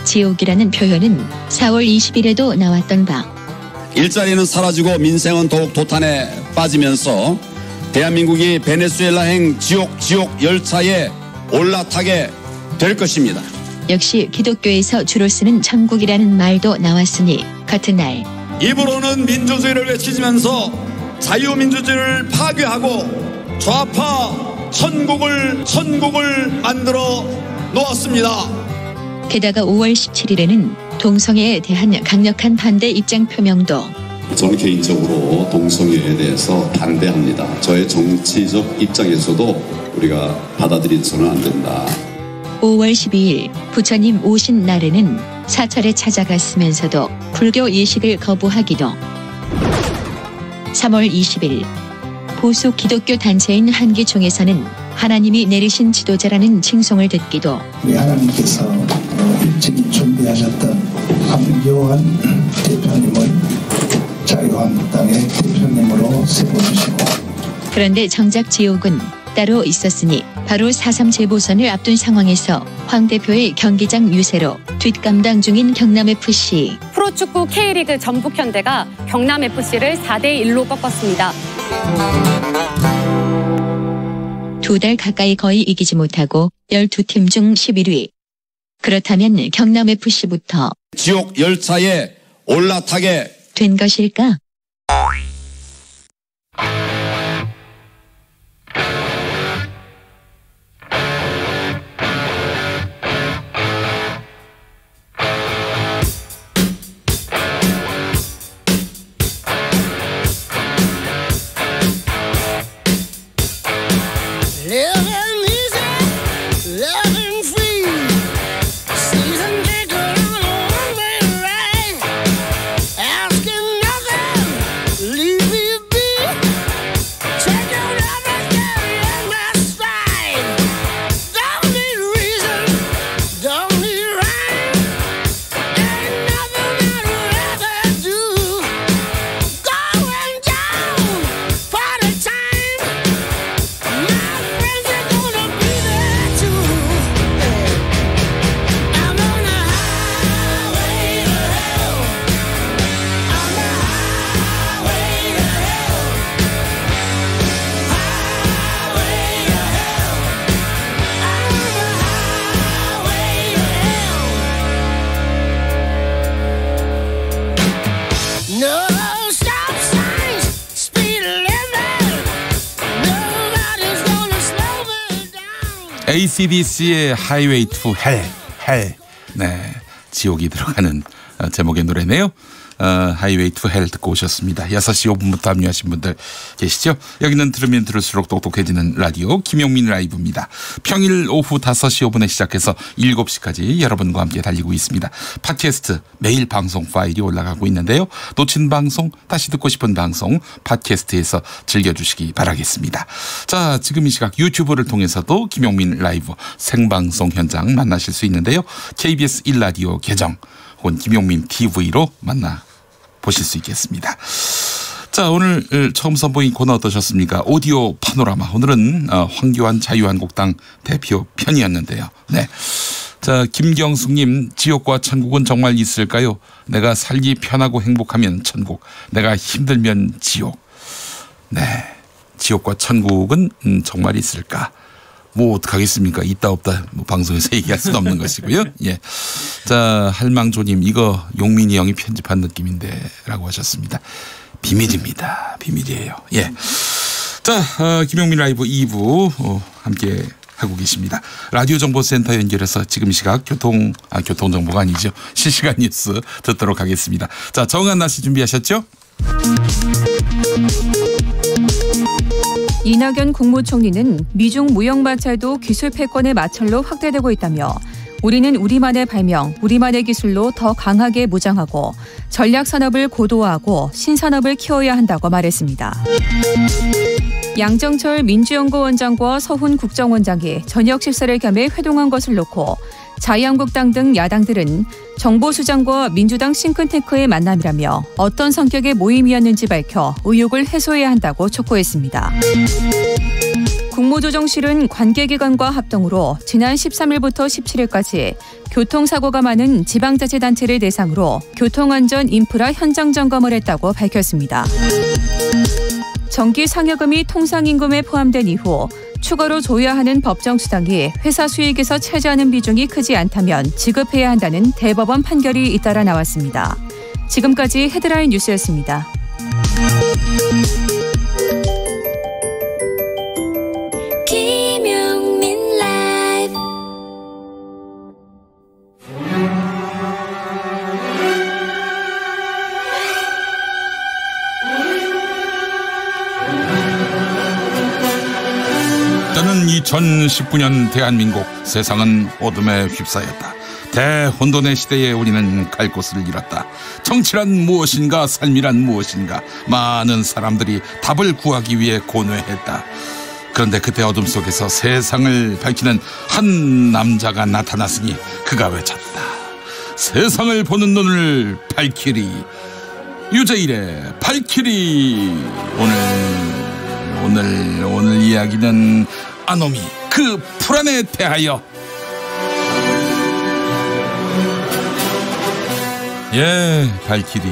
지옥이라는 표현은 4월 20일에도 나왔던 바. 일자리는 사라지고 민생은 더욱 도탄에 빠지면서 대한민국이 베네수엘라행 지옥 열차에 올라타게 될 것입니다. 역시 기독교에서 주로 쓰는 천국이라는 말도 나왔으니 같은 날 입으로는 민주주의를 외치면서 자유민주주의를 파괴하고 좌파 천국을 만들어 놓았습니다. 게다가 5월 17일에는 동성애에 대한 강력한 반대 입장 표명도. 저는 개인적으로 동성애에 대해서 반대합니다. 저의 정치적 입장에서도 우리가 받아들여서는 안 된다. 5월 12일 부처님 오신 날에는 사찰에 찾아갔으면서도 불교 예식을 거부하기도. 3월 20일 보수 기독교 단체인 한기총에서는 하나님이 내리신 지도자라는 칭송을 듣기도. 우리 하나님께서 일찍이 준비하셨던 황교안 대표님을 자유한국당의 대표님으로 세워주시고. 그런데 정작 지옥은 따로 있었으니 바로 4.3 재보선을 앞둔 상황에서 황 대표의 경기장 유세로 뒷감당 중인 경남FC. 프로축구 K리그 전북현대가 경남FC를 4대1로 꺾었습니다. 2달 가까이 거의 이기지 못하고 12팀 중 11위. 그렇다면 경남FC부터 지옥 열차에 올라타게 된 것일까? AC/DC의 Highway to Hell. 네, 지옥이 들어가는 제목의 노래네요. Highway to Hell 듣고 오셨습니다. 6시 5분부터 합류하신 분들 계시죠? 여기는 들으면 들을수록 똑똑해지는 라디오 김용민 라이브입니다. 평일 오후 5시 5분에 시작해서 7시까지 여러분과 함께 달리고 있습니다. 팟캐스트 매일 방송 파일이 올라가고 있는데요. 놓친 방송, 다시 듣고 싶은 방송 팟캐스트에서 즐겨주시기 바라겠습니다. 자, 지금 이 시각 유튜브를 통해서도 김용민 라이브 생방송 현장 만나실 수 있는데요. KBS 1라디오 계정 혹은 김용민 TV로 만나보실 수 있겠습니다. 자, 오늘 처음 선보인 코너 어떠셨습니까? 오디오 파노라마. 오늘은 황교안 자유한국당 대표 편이었는데요. 네. 자, 김경숙님, 지옥과 천국은 정말 있을까요? 내가 살기 편하고 행복하면 천국, 내가 힘들면 지옥. 네. 지옥과 천국은 정말 있을까? 뭐 어떡하겠습니까? 있다 없다 뭐 방송에서 얘기할 수는 없는 것이고요. 예. 자, 할망조님, 이거 용민이 형이 편집한 느낌인데 라고 하셨습니다. 비밀입니다. 비밀이에요. 예. 자, 김용민 라이브 2부 함께 하고 계십니다. 라디오 정보센터 연결해서 지금 이 시각 교통정보가 아니죠. 실시간 뉴스 듣도록 하겠습니다. 자, 정한나 씨 준비하셨죠? 이낙연 국무총리는 미중 무역마찰도 기술 패권의 마찰로 확대되고 있다며 우리는 우리만의 발명, 우리만의 기술로 더 강하게 무장하고 전략산업을 고도화하고 신산업을 키워야 한다고 말했습니다. 양정철 민주연구원장과 서훈 국정원장이 저녁 식사를 겸해 회동한 것을 놓고 자유한국당 등 야당들은 정보수장과 민주당 싱크탱크의 만남이라며 어떤 성격의 모임이었는지 밝혀 의혹을 해소해야 한다고 촉구했습니다. 국무조정실은 관계기관과 합동으로 지난 13일부터 17일까지 교통사고가 많은 지방자치단체를 대상으로 교통안전 인프라 현장 점검을 했다고 밝혔습니다. 정기 상여금이 통상임금에 포함된 이후 추가로 줘야 하는 법정수당이 회사 수익에서 차지하는 비중이 크지 않다면 지급해야 한다는 대법원 판결이 잇따라 나왔습니다. 지금까지 헤드라인 뉴스였습니다. 김용민 라이브. 때는 2019년 대한민국. 세상은 어둠에 휩싸였다. 대혼돈의 시대에 우리는 갈 곳을 잃었다. 정치란 무엇인가, 삶이란 무엇인가, 많은 사람들이 답을 구하기 위해 고뇌했다. 그런데 그때 어둠 속에서 세상을 밝히는 한 남자가 나타났으니 그가 외쳤다. 세상을 보는 눈을 밝히리. 유재일의 밝히리. 오늘 이야기는 아노미, 그 불안에 대하여. 예, 밝히리.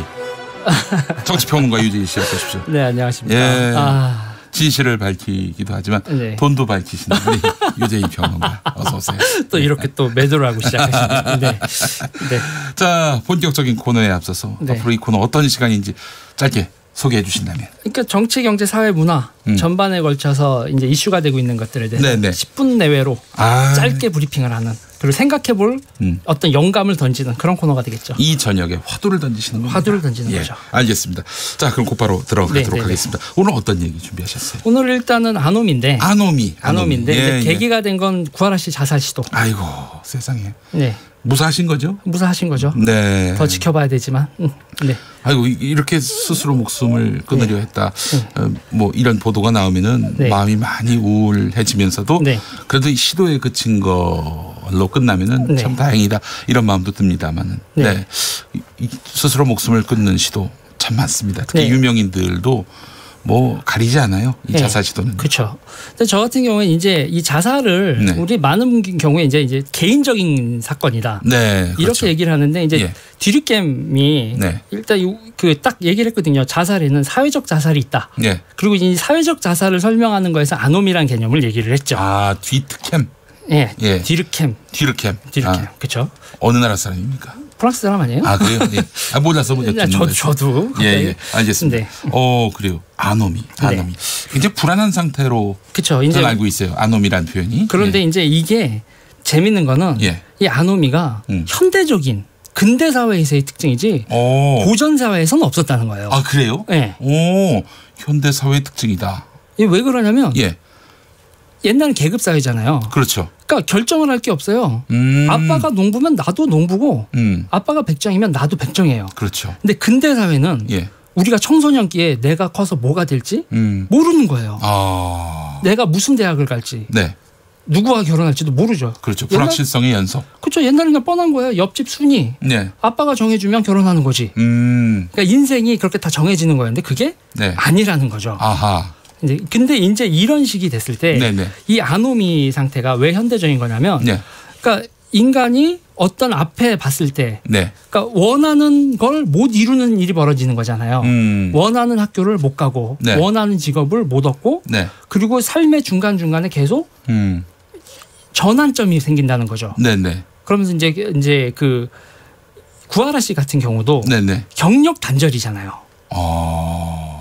정치평론가 유재일 씨 어서 오십시오. 네, 안녕하십니까. 예. 진실을 밝히기도 하지만 네. 돈도 밝히시는 우리 유재일 평론가 어서 오세요. 또 이렇게 또 매도를 하고 시작하시네요. 네. 네. 자, 본격적인 코너에 앞서서 네. 앞으로 이 코너 어떤 시간인지 짧게 소개해 주신다면. 그러니까 정치, 경제, 사회, 문화 전반에 걸쳐서 이제 이슈가 되고 있는 것들에 대해서 네네. 10분 내외로 짧게 브리핑을 하는, 그리고 생각해볼 어떤 영감을 던지는 그런 코너가 되겠죠. 이 저녁에 화두를 던지시는 겁니다. 화두를 던지는 거죠. 알겠습니다. 자, 그럼 곧바로 들어가도록 네. 하겠습니다. 오늘 어떤 얘기 준비하셨어요? 오늘 일단은 아노미인데. 예, 아노미인데 이제 예. 계기가 된 건 구하라 씨 자살 시도. 아이고 세상에. 네. 무사하신 거죠? 무사하신 거죠. 네. 더 지켜봐야 되지만. 네. 아이고 이렇게 스스로 목숨을 끊으려 했다. 뭐 이런 보도가 나오면은 네. 마음이 많이 우울해지면서도 네. 그래도 이 시도에 그친 걸로 끝나면은 네. 참 다행이다 이런 마음도 듭니다만은 네. 이 스스로 목숨을 끊는 시도 참 많습니다. 특히 네. 유명인들도 뭐 가리지 않아요. 이 네. 자살 시도는. 그렇죠. 근데 저 같은 경우에 이제 이 자살을 네. 우리 많은 경우에 이제 개인적인 사건이다. 네. 이렇게 그렇죠. 얘기를 하는데 이제 예. 뒤늦게이 네. 일단 그 딱 얘기를 했거든요. 자살에는 사회적 자살이 있다. 예. 그리고 이 사회적 자살을 설명하는 거에서 아노미라는 개념을 얘기를 했죠. 아, 뒤특캠. 예. 예. 뒤르캠. 뒤르캠. 그렇죠. 어느 나라 사람입니까? 프랑스 사람 아니에요? 아, 그래요? 예. 아, 몰라서 저도. 예. 알겠습니다. 네. 그래요. 아노미. 굉장히 불안한 상태로 그렇죠. 이제 알고 있어요. 아노미란 표현이. 그런데 예. 이제 이게 재밌는 거는 예. 이 아노미가 현대적인 근대 사회에서의 특징이지 고전 사회에서는 없었다는 거예요. 아, 그래요? 네. 오, 현대 사회의 특징이다. 이게 왜 그러냐면 예. 옛날은 계급 사회잖아요. 그렇죠. 그러니까 결정을 할 게 없어요. 아빠가 농부면 나도 농부고 아빠가 백정이면 나도 백정이에요. 그렇죠. 근데 근대 사회는 예. 우리가 청소년기에 내가 커서 뭐가 될지 모르는 거예요. 아. 내가 무슨 대학을 갈지, 네. 누구와 결혼할지도 모르죠. 그렇죠. 불확실성의 연속. 그렇죠. 옛날에는 그냥 뻔한 거예요. 옆집 순위. 네. 아빠가 정해주면 결혼하는 거지. 그러니까 인생이 그렇게 다 정해지는 거였는데 그게 네. 아니라는 거죠. 아하. 근데 이제 이런 식이 됐을 때 이 네네. 아노미 상태가 왜 현대적인 거냐면, 네. 그러니까 인간이 어떤 앞에 봤을 때, 네. 그러니까 원하는 걸 못 이루는 일이 벌어지는 거잖아요. 원하는 학교를 못 가고, 네. 원하는 직업을 못 얻고, 네. 그리고 삶의 중간 중간에 계속 전환점이 생긴다는 거죠. 네네. 그러면서 이제 그 구하라 씨 같은 경우도 네네. 경력 단절이잖아요.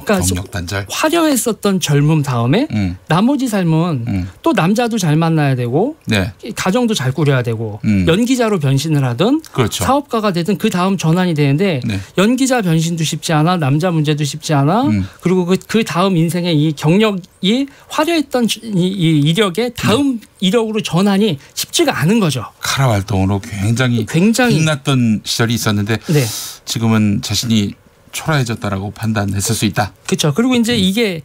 그러니까 경력 단절. 화려했었던 젊음 다음에 나머지 삶은 또 남자도 잘 만나야 되고 네. 가정도 잘 꾸려야 되고 연기자로 변신을 하든 그렇죠. 사업가가 되든 그 다음 전환이 되는데 네. 연기자 변신도 쉽지 않아, 남자 문제도 쉽지 않아. 그리고 그 다음 인생의 이 경력이 화려했던 이 이력의 다음 이력으로 전환이 쉽지가 않은 거죠. 카라 활동으로 굉장히 빛났던 시절이 있었는데 네. 지금은 자신이 초라해졌다라고 판단했을 수 있다. 그렇죠. 그리고 이제 이게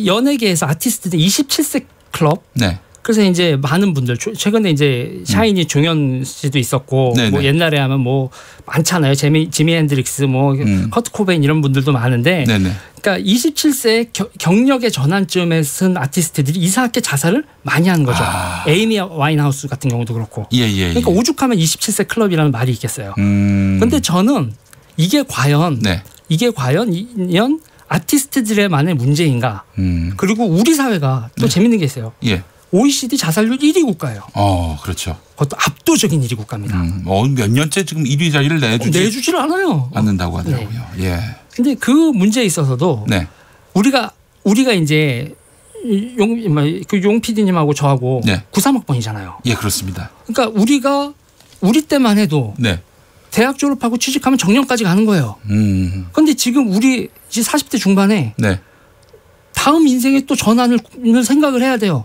연예계에서 아티스트들 27세 클럽, 네. 그래서 이제 많은 분들 최근에 이제 샤이니 종현 씨도 있었고 네네. 뭐 옛날에 하면 뭐 많잖아요. 지미 핸드릭스 뭐 커트 코베인 이런 분들도 많은데 네네. 그러니까 27세 경력의 전환점에 쓴 아티스트들이 이상하게 자살을 많이 하는 거죠. 에이미 와인하우스 같은 경우도 그렇고. 그러니까 오죽하면 27세 클럽이라는 말이 있겠어요. 그런데 저는 이게 과연 이년 아티스트들의만의 문제인가? 그리고 우리 사회가 또 재밌는 게 있어요. OECD 자살률 1위 국가예요. 그렇죠. 그것도 압도적인 1위 국가입니다. 몇 년째 지금 1위 자리를 내주질 않아요. 않는다고 하더라고요. 네. 근데 그 문제에 있어서도 우리가 이제 용 PD님하고 저하고 93학번이잖아요. 예, 그렇습니다. 그러니까 우리 때만 해도 대학 졸업하고 취직하면 정년까지 가는 거예요. 그런데 지금 우리 이제 40대 중반에 다음 인생의 또 전환을 생각을 해야 돼요.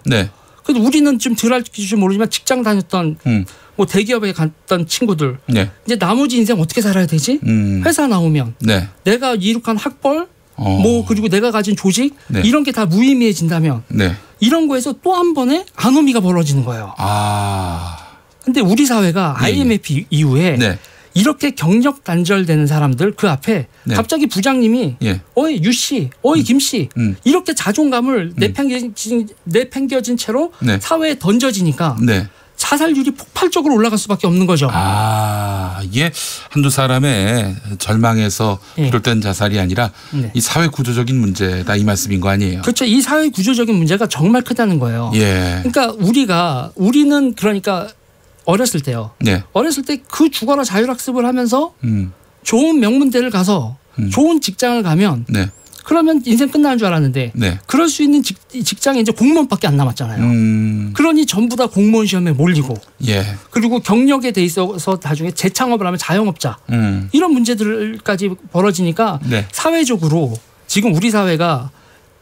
그래도 우리는 좀 덜 할지 모르지만 직장 다녔던 뭐 대기업에 갔던 친구들 이제 나머지 인생 어떻게 살아야 되지? 회사 나오면 내가 이룩한 학벌 뭐 그리고 내가 가진 조직 이런 게 다 무의미해진다면 이런 거에서 또 한 번에 아노미가 벌어지는 거예요. 근데 우리 사회가 IMF 이후에 이렇게 경력 단절되는 사람들 그 앞에 갑자기 부장님이 어이 유씨, 어이 김씨 이렇게 자존감을 내팽겨진 채로 사회에 던져지니까 자살률이 폭발적으로 올라갈 수밖에 없는 거죠. 이게 한두 사람의 절망에서 비롯된 자살이 아니라 이 사회 구조적인 문제다 이 말씀인 거 아니에요? 그렇죠. 이 사회 구조적인 문제가 정말 크다는 거예요. 그러니까 우리는 그러니까 어렸을 때요. 어렸을 때 그 죽어라 자율학습을 하면서 좋은 명문대를 가서 좋은 직장을 가면 그러면 인생 끝나는 줄 알았는데 그럴 수 있는 직장이 이제 공무원밖에 안 남았잖아요. 그러니 전부 다 공무원 시험에 몰리고 그리고 경력에 돼 있어서 나중에 재창업을 하면 자영업자 이런 문제들까지 벌어지니까 사회적으로 지금 우리 사회가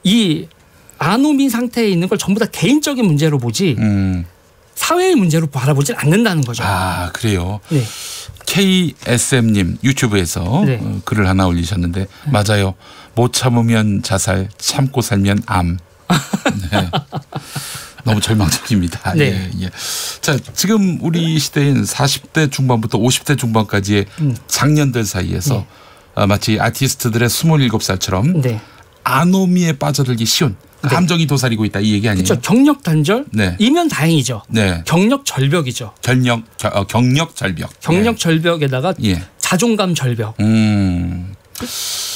이 아노미 상태에 있는 걸 전부 다 개인적인 문제로 보지 사회의 문제로 바라보질 않는다는 거죠. 그래요. KSM님 유튜브에서 글을 하나 올리셨는데 맞아요. 못 참으면 자살, 참고 살면 암. 너무 절망적입니다. 자, 지금 우리 시대인 40대 중반부터 50대 중반까지의 장년들 사이에서 마치 아티스트들의 27살처럼 아노미에 빠져들기 쉬운 감정이 도사리고 있다 이 얘기 아니에요? 그렇죠. 경력 단절이면 다행이죠. 경력 절벽이죠. 경력 절벽. 경력 절벽에다가 자존감 절벽.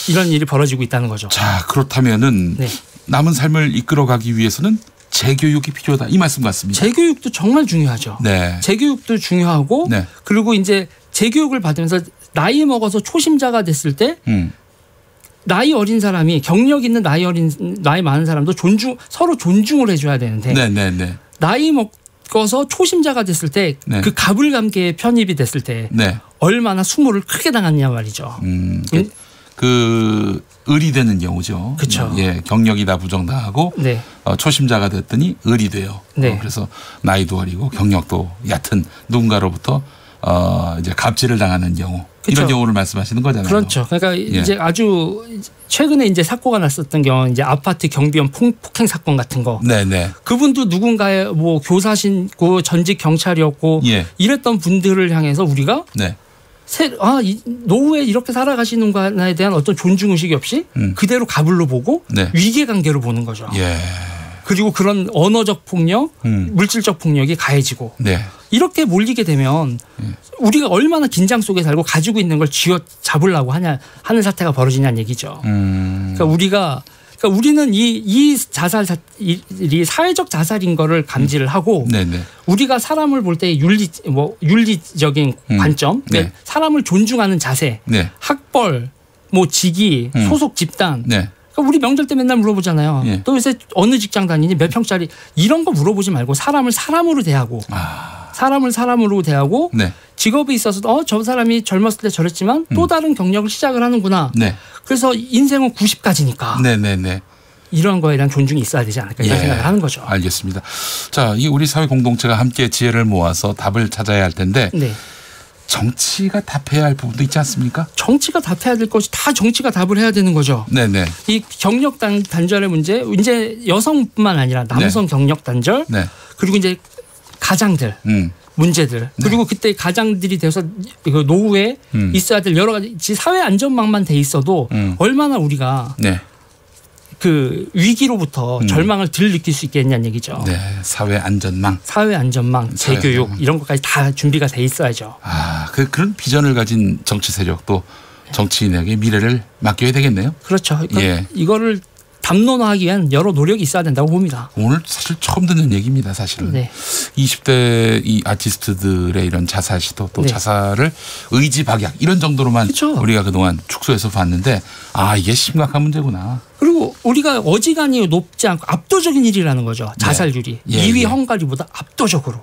이런 일이 벌어지고 있다는 거죠. 자, 그렇다면은 남은 삶을 이끌어가기 위해서는 재교육이 필요하다 이 말씀 같습니다. 재교육도 정말 중요하죠. 재교육도 중요하고 그리고 이제 재교육을 받으면서 나이 먹어서 초심자가 됐을 때 나이 어린 사람이 경력 있는 나이 많은 사람도 서로 존중을 해줘야 되는데 나이 먹어서 초심자가 됐을 때 그 가불감계에 편입이 됐을 때 얼마나 수모를 크게 당했냐 말이죠. 그 을이 되는 경우죠. 그렇죠. 경력이 다 부정당하고 초심자가 됐더니 을이 돼요. 그래서 나이도 어리고 경력도 얕은 누군가로부터 이제 갑질을 당하는 경우. 이런 경우를 말씀하시는 거잖아요. 그렇죠. 그러니까 이제 아주 최근에 이제 사고가 났었던 경우 이제 아파트 경비원 폭행 사건 같은 거. 그분도 누군가의 뭐 교사신고 전직 경찰이었고 이랬던 분들을 향해서 우리가 노후에 이렇게 살아가시는 거에 대한 어떤 존중 의식이 없이 그대로 가불로 보고 위계관계로 보는 거죠. 그리고 그런 언어적 폭력, 물질적 폭력이 가해지고 이렇게 몰리게 되면 우리가 얼마나 긴장 속에 살고 가지고 있는 걸 쥐어 잡으려고 하는 사태가 벌어지냐는 얘기죠. 그러니까 우리는 이 자살이 사회적 자살인 거를 감지를 하고 우리가 사람을 볼 때 윤리적인 관점, 사람을 존중하는 자세, 학벌, 뭐 직위, 소속 집단. 그러니까 우리 명절 때 맨날 물어보잖아요. 또 요새 어느 직장 다니니 몇 평짜리 이런 거 물어보지 말고 사람을 사람으로 대하고 사람을 사람으로 대하고 직업에 있어서 저 사람이 젊었을 때 저랬지만 또 다른 경력을 시작을 하는구나. 그래서 인생은 90까지니까. 이런 거에 대한 존중이 있어야 되지 않을까 이런 생각을 하는 거죠. 알겠습니다. 자, 이 우리 사회 공동체가 함께 지혜를 모아서 답을 찾아야 할 텐데 정치가 답해야 할 부분도 있지 않습니까? 정치가 답해야 될 것이 다 정치가 답을 해야 되는 거죠. 네네. 이 경력 단절의 문제, 이제 여성뿐만 아니라 남성 경력 단절, 그리고 이제 가장들. 문제들 그리고 그때 가장들이 돼서 노후에 있어야 될 여러 가지 사회 안전망만 돼 있어도 얼마나 우리가 그 위기로부터 절망을 덜 느낄 수 있겠냐는 얘기죠. 네, 사회 안전망, 재교육 이런 것까지 다 준비가 돼 있어야죠. 그런 비전을 가진 정치 세력도 정치인에게 미래를 맡겨야 되겠네요. 그렇죠. 그러니까 이거를 담론화하기 위한 여러 노력이 있어야 된다고 봅니다. 오늘 사실 처음 듣는 얘기입니다. 사실은. 20대 이 아티스트들의 이런 자살 시도 또 자살을 의지박약 이런 정도로만 우리가 그동안 축소해서 봤는데 이게 심각한 문제구나. 그리고 우리가 어지간히 높지 않고 압도적인 일이라는 거죠. 자살률이. 2위 헝가리보다 압도적으로.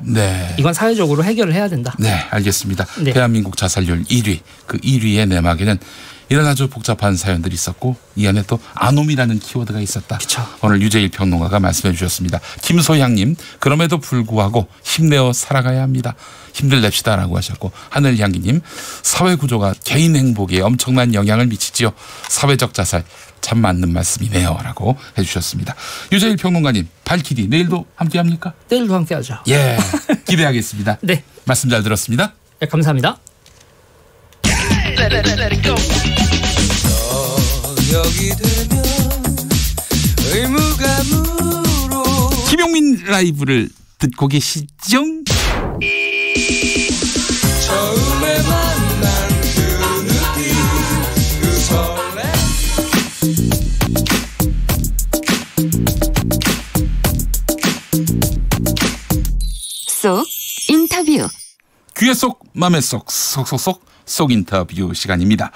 이건 사회적으로 해결을 해야 된다. 네, 알겠습니다. 대한민국 자살률 1위. 그 1위의 내막에는 이런 아주 복잡한 사연들이 있었고 이 안에 또 아놈이라는 키워드가 있었다. 오늘 유재일 평론가가 말씀해 주셨습니다. 김소향님, 그럼에도 불구하고 힘내어 살아가야 합니다. 힘들냅시다라고 하셨고, 하늘향기님, 사회구조가 개인 행복에 엄청난 영향을 미치지요. 사회적 자살 참 맞는 말씀이네요 라고 해주셨습니다. 유재일 평론가님, 발키리 내일도 함께합니까? 내일도 함께하죠. 예, 기대하겠습니다. 네, 말씀 잘 들었습니다. 네, 감사합니다. 김용민 라이브를 듣고 계시죠? 처음에 만난 그 느낌, 그 설렘. 속 인터뷰. 귀에 쏙 맘에 쏙 인터뷰 시간입니다.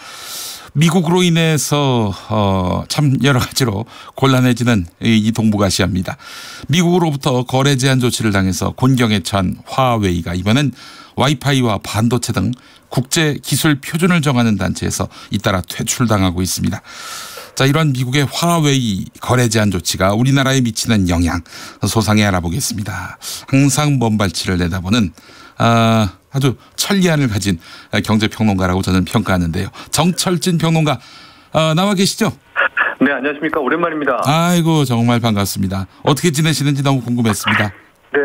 미국으로 인해서 참 여러 가지로 곤란해지는 이 동북아시아입니다. 미국으로부터 거래 제한 조치를 당해서 곤경에 처한 화웨이가 이번엔 와이파이와 반도체 등 국제 기술 표준을 정하는 단체에서 잇따라 퇴출당하고 있습니다. 자, 이런 미국의 화웨이 거래 제한 조치가 우리나라에 미치는 영향 소상히 알아보겠습니다. 항상 먼 발치를 내다보는 아주 천리안을 가진 경제평론가라고 저는 평가하는데요. 정철진 평론가 나와 계시죠? 네, 안녕하십니까. 오랜만입니다. 아이고, 정말 반갑습니다. 어떻게 지내시는지 너무 궁금했습니다. 네,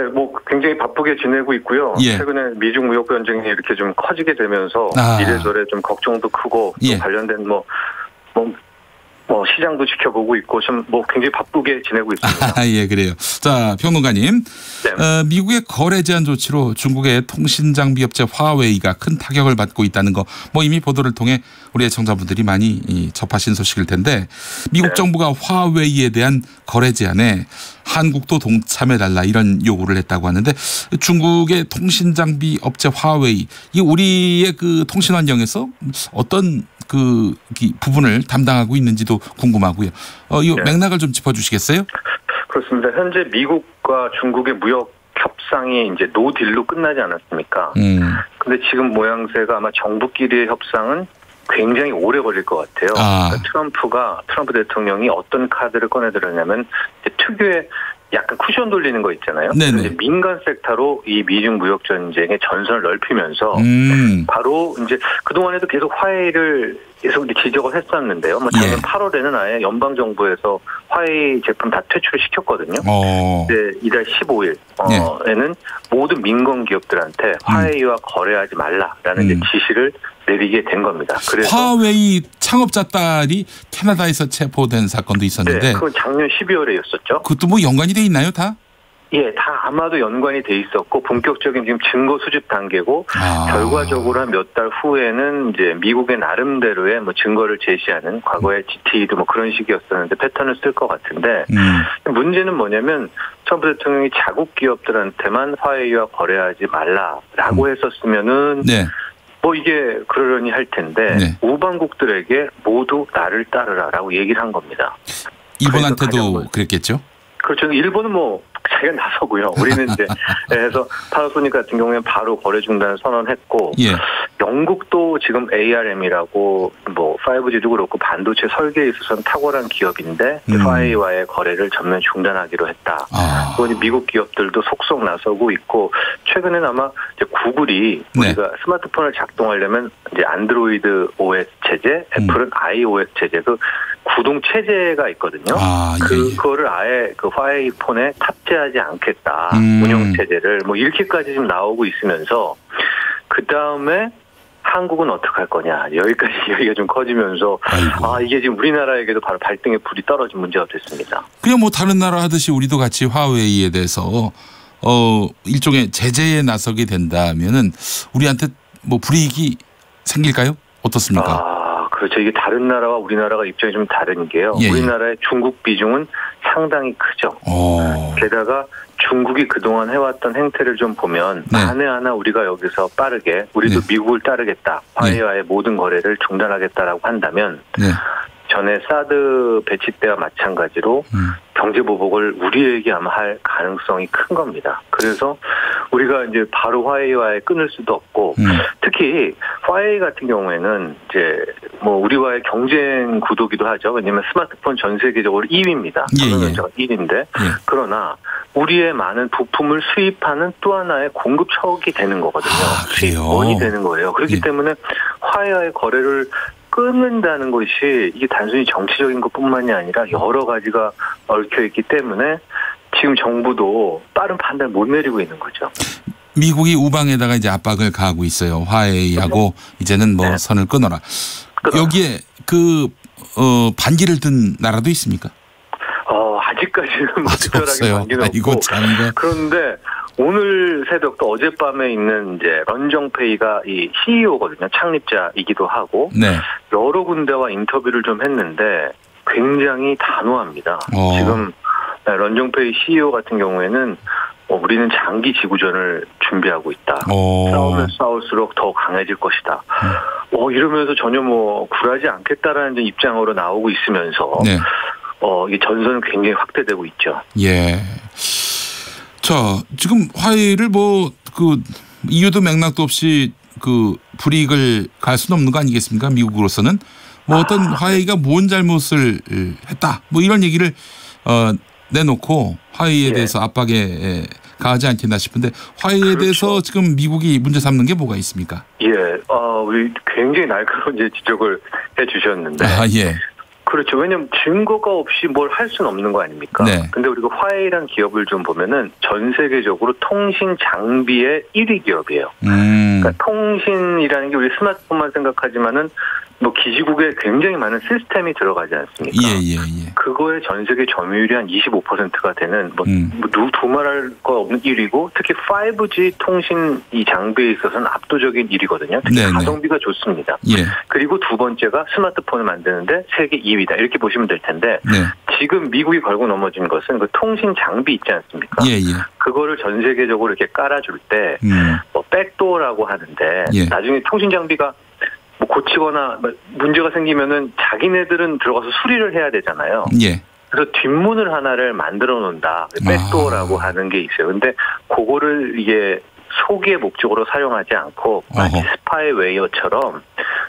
굉장히 바쁘게 지내고 있고요. 최근에 미중 무역 전쟁이 이렇게 좀 커지게 되면서 이래저래 좀 걱정도 크고 또 관련된 시장도 지켜보고 있고 좀 굉장히 바쁘게 지내고 있습니다. 예, 그래요. 자, 평론가님. 미국의 거래 제한 조치로 중국의 통신 장비 업체 화웨이가 큰 타격을 받고 있다는 거 이미 보도를 통해 우리 애청자분들이 많이 접하신 소식일 텐데 미국 정부가 화웨이에 대한 거래 제한에 한국도 동참해달라 이런 요구를 했다고 하는데 중국의 통신 장비 업체 화웨이 이 우리의 그 통신 환경에서 어떤 그 부분을 담당하고 있는지도 궁금하고요. 이 맥락을 좀 짚어주시겠어요? 그렇습니다. 현재 미국과 중국의 무역 협상이 이제 노딜로 끝나지 않았습니까? 근데 지금 모양새가 아마 정부끼리의 협상은 굉장히 오래 걸릴 것 같아요. 그러니까 트럼프 대통령이 어떤 카드를 꺼내들었냐면 특유의 약간 쿠션 돌리는 거 있잖아요. 이제 민간 섹터로 이 미중 무역 전쟁의 전선을 넓히면서 바로 이제 그동안에도 계속 화웨이를 계속 지적을 했었는데요. 작년 8월에는 아예 연방 정부에서 화웨이 제품 다 퇴출을 시켰거든요. 이달 15일에는 모든 민간 기업들한테 화웨이와 거래하지 말라라는 이제 지시를 내리게 된 겁니다. 그래서 화웨이 창업자 딸이 캐나다에서 체포된 사건도 있었는데, 그건 작년 12월에였었죠. 그것도 연관이 돼 있나요, 다? 예, 다 아마도 연관이 돼 있었고 본격적인 지금 증거 수집 단계고 결과적으로 한 몇 달 후에는 이제 미국의 나름대로의 증거를 제시하는 과거의 GT도 그런 식이었었는데 패턴을 쓸 것 같은데 문제는 뭐냐면 트럼프 대통령이 자국 기업들한테만 화웨이와 거래하지 말라라고 했었으면은 이게 그러려니 할 텐데 우방국들에게 모두 나를 따르라라고 얘기를 한 겁니다. 일본한테도 그랬겠죠? 그렇죠. 일본은 자기가 나서고요. 우리는 이제 그래서 파나소닉 같은 경우에는 바로 거래 중단을 선언했고 예. 영국도 지금 ARM이라고 뭐 5G도 그렇고 반도체 설계에 있어서는 탁월한 기업인데 화웨이와의 거래를 전면 중단하기로 했다. 그건 미국 기업들도 속속 나서고 있고 최근에는 아마 이제 구글이 우리가 스마트폰을 작동하려면 이제 안드로이드 OS 체제, 애플은 iOS 체제 그 구동 체제가 있거든요. 그거를 아예 그 화웨이 폰에 탑재하지 않겠다. 운영 체제를 뭐 이렇게까지 지금 나오고 있으면서 그 다음에 한국은 어떻게 할 거냐 여기까지 얘기가 좀 커지면서 이게 지금 우리나라에게도 바로 발등에 불이 떨어진 문제가 됐습니다. 그냥 뭐 다른 나라 하듯이 우리도 같이 화웨이에 대해서 일종의 제재에 나서게 된다면은 우리한테 뭐 불이익이 생길까요? 어떻습니까? 그렇죠. 이게 다른 나라와 우리나라가 입장이 좀 다른 게요. 예. 우리나라의 중국 비중은 상당히 크죠. 게다가 중국이 그동안 해왔던 행태를 좀 보면 만에 하나 우리가 여기서 빠르게 우리도 미국을 따르겠다. 화웨이와의 모든 거래를 중단하겠다라고 한다면 전에 사드 배치 때와 마찬가지로 경제보복을 우리에게 아마 할 가능성이 큰 겁니다. 그래서 우리가 이제 바로 화웨이와의 끊을 수도 없고 특히 화웨이 같은 경우에는 이제 뭐 우리와의 경쟁 구도기도 하죠. 왜냐하면 스마트폰 전 세계적으로 2위입니다. 전원전자가 1위인데 그러나 우리의 많은 부품을 수입하는 또 하나의 공급처가 되는 거거든요. 수입원이 되는 거예요. 그렇기 때문에 화웨이와의 거래를 끊는다는 것이 이게 단순히 정치적인 것뿐만이 아니라 여러 가지가 얽혀 있기 때문에 지금 정부도 빠른 판단을 못 내리고 있는 거죠. 미국이 우방에다가 이제 압박을 가하고 있어요. 화웨이하고 이제는 뭐 선을 끊어라. 여기에 그 반기를 든 나라도 있습니까? 아직까지는 특별하게 반기는 없고. 그런데 오늘 새벽도 어젯밤에 있는 이제 런정페이가 이 CEO거든요. 창립자이기도 하고 여러 군데와 인터뷰를 좀 했는데 굉장히 단호합니다. 지금 런정페이 CEO 같은 경우에는 우리는 장기 지구전을 준비하고 있다. 싸우면 싸울수록 더 강해질 것이다. 이러면서 전혀 뭐 굴하지 않겠다라는 입장으로 나오고 있으면서 이 전선은 굉장히 확대되고 있죠. 예. 자, 지금 화웨이를 뭐 그 이유도 맥락도 없이 그 불이익을 갈 수는 없는 거 아니겠습니까? 미국으로서는 뭐 어떤 화웨이가 뭔 잘못을 했다. 뭐 이런 얘기를 내놓고 화웨이에 대해서 압박에 가하지 않겠나 싶은데 화웨이에 대해서 지금 미국이 문제 삼는 게 뭐가 있습니까? 우리 굉장히 날카로운 지적을 해주셨는데. 그렇죠. 왜냐하면 증거가 없이 뭘 할 수는 없는 거 아닙니까? 근데 우리가 화웨이라는 기업을 좀 보면은 전 세계적으로 통신 장비의 1위 기업이에요. 그러니까 통신이라는 게 우리 스마트폰만 생각하지만은 뭐 기지국에 굉장히 많은 시스템이 들어가지 않습니까? 그거의 전 세계 점유율이 한 25%가 되는 두말할 거 없는 1위고 특히 5G 통신 이 장비에 있어서는 압도적인 1위거든요. 특히 가성비가 좋습니다. 그리고 두 번째가 스마트폰을 만드는데 세계 2위다. 이렇게 보시면 될 텐데 지금 미국이 걸고 넘어진 것은 그 통신 장비 있지 않습니까? 그거를 전 세계적으로 이렇게 깔아줄 때 뭐 백도어라고 하는데 나중에 통신 장비가 뭐 고치거나 문제가 생기면은 자기네들은 들어가서 수리를 해야 되잖아요. 그래서 뒷문을 하나를 만들어 놓는다. 백도어라고 하는 게 있어요. 근데 그거를 이게 소기의 목적으로 사용하지 않고 마치 스파이웨어처럼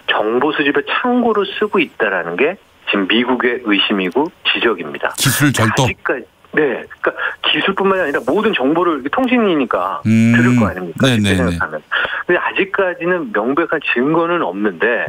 정보 수집의 창구로 쓰고 있다라는 게 지금 미국의 의심이고 지적입니다. 기술 절도. 아직까지 그러니까 기술뿐만이 아니라 모든 정보를 통신이니까 들을 거 아닙니까? 생각하면. 근데 아직까지는 명백한 증거는 없는데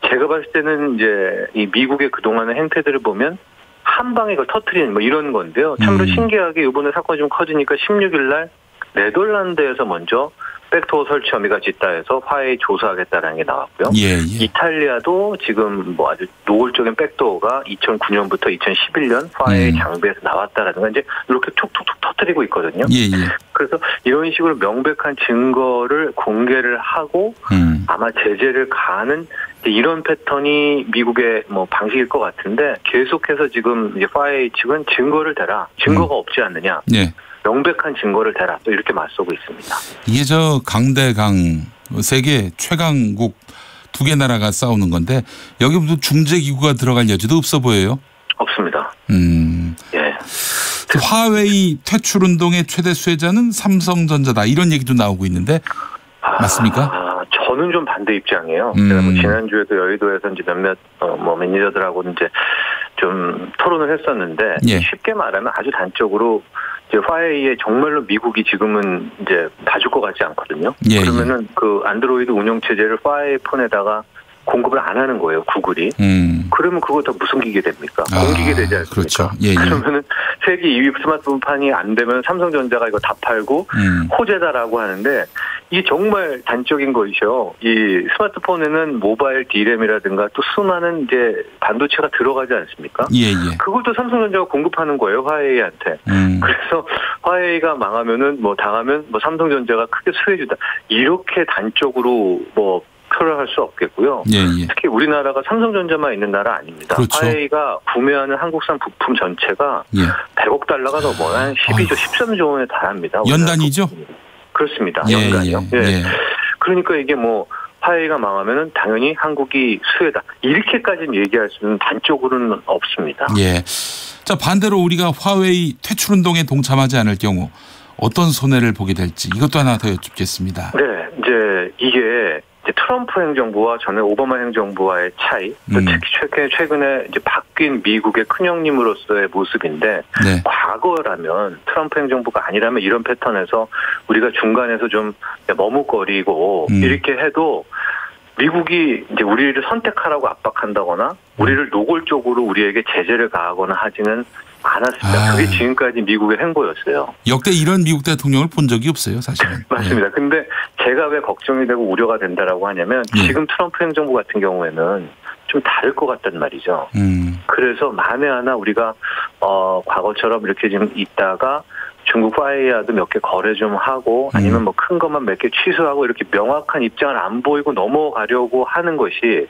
제가 봤을 때는 이제 이 미국의 그동안의 행태들을 보면 한 방에 그걸 터뜨리는 뭐 이런 건데요. 참으로 신기하게 이번에 사건이 좀 커지니까 16일 날 네덜란드에서 먼저 백도어 설치 혐의가 짙다해서 화웨이 조사하겠다는 게 나왔고요. 이탈리아도 지금 뭐 아주 노골적인 백도어가 2009년부터 2011년 화웨이 장비에서 나왔다라는 건 이제 이렇게 툭툭툭 터뜨리고 있거든요. 그래서 이런 식으로 명백한 증거를 공개를 하고 아마 제재를 가하는 이런 패턴이 미국의 뭐 방식일 것 같은데 계속해서 지금 이제 화웨이 측은 증거를 대라. 증거가 없지 않느냐. 명백한 증거를 대라. 또 이렇게 맞서고 있습니다. 이게 저 강대강 세계 최강국 두 개 나라가 싸우는 건데 여기 무슨 중재기구가 들어갈 여지도 없어 보여요? 없습니다. 화웨이 퇴출 운동의 최대 수혜자는 삼성전자다 이런 얘기도 나오고 있는데 맞습니까? 저는 좀 반대 입장이에요. 제가 뭐 지난주에도 여의도에서 이제 몇몇 매니저들하고 이제 좀 토론을 했었는데 쉽게 말하면 아주 단적으로 이제 화웨이에 정말로 미국이 지금은 이제 봐줄 것 같지 않거든요. 그러면은 그 안드로이드 운영 체제를 화웨이 폰에다가 공급을 안 하는 거예요, 구글이. 그러면 그거 다 무슨 기계 됩니까? 공기계 되지 않습니까? 그렇죠. 그러면은 세계 2위 스마트폰판이 안 되면 삼성전자가 이거 다 팔고 호재다라고 하는데 이게 정말 단적인 것이죠. 이 스마트폰에는 모바일 D램이라든가 또 수많은 이제 반도체가 들어가지 않습니까? 그것도 삼성전자가 공급하는 거예요, 화웨이한테. 그래서 화웨이가 망하면은 뭐 당하면 뭐 삼성전자가 크게 수혜주다. 이렇게 단적으로 뭐 표현할 수 없겠고요. 특히 우리나라가 삼성전자만 있는 나라 아닙니다. 그렇죠. 화웨이가 구매하는 한국산 부품 전체가 100억 달러가 넘어요. 한 12조, 13조 원에 달합니다. 연단이죠? 그렇습니다. 연간이요. 그러니까 이게 뭐 화웨이가 망하면은 당연히 한국이 수혜다. 이렇게까지는 얘기할 수는 단적으로는 없습니다. 자, 반대로 우리가 화웨이 퇴출 운동에 동참하지 않을 경우 어떤 손해를 보게 될지 이것도 하나 더 여쭙겠습니다. 네, 이제 이게 트럼프 행정부와 전에 오바마 행정부와의 차이, 또 특히 최근에 이제 바뀐 미국의 큰형님으로서의 모습인데 과거라면 트럼프 행정부가 아니라면 이런 패턴에서 우리가 중간에서 좀 머뭇거리고 이렇게 해도 미국이 이제 우리를 선택하라고 압박한다거나 우리를 노골적으로 우리에게 제재를 가하거나 하지는 않았습니다. 그게 지금까지 미국의 행보였어요. 역대 이런 미국 대통령을 본 적이 없어요, 사실은. 맞습니다. 근데 제가 왜 걱정이 되고 우려가 된다라고 하냐면 지금 트럼프 행정부 같은 경우에는 좀 다를 것 같단 말이죠. 그래서 만에 하나 우리가 과거처럼 이렇게 좀 있다가 중국 화웨이와도 몇 개 거래 좀 하고 아니면 뭐 큰 것만 몇 개 취소하고 이렇게 명확한 입장을 안 보이고 넘어가려고 하는 것이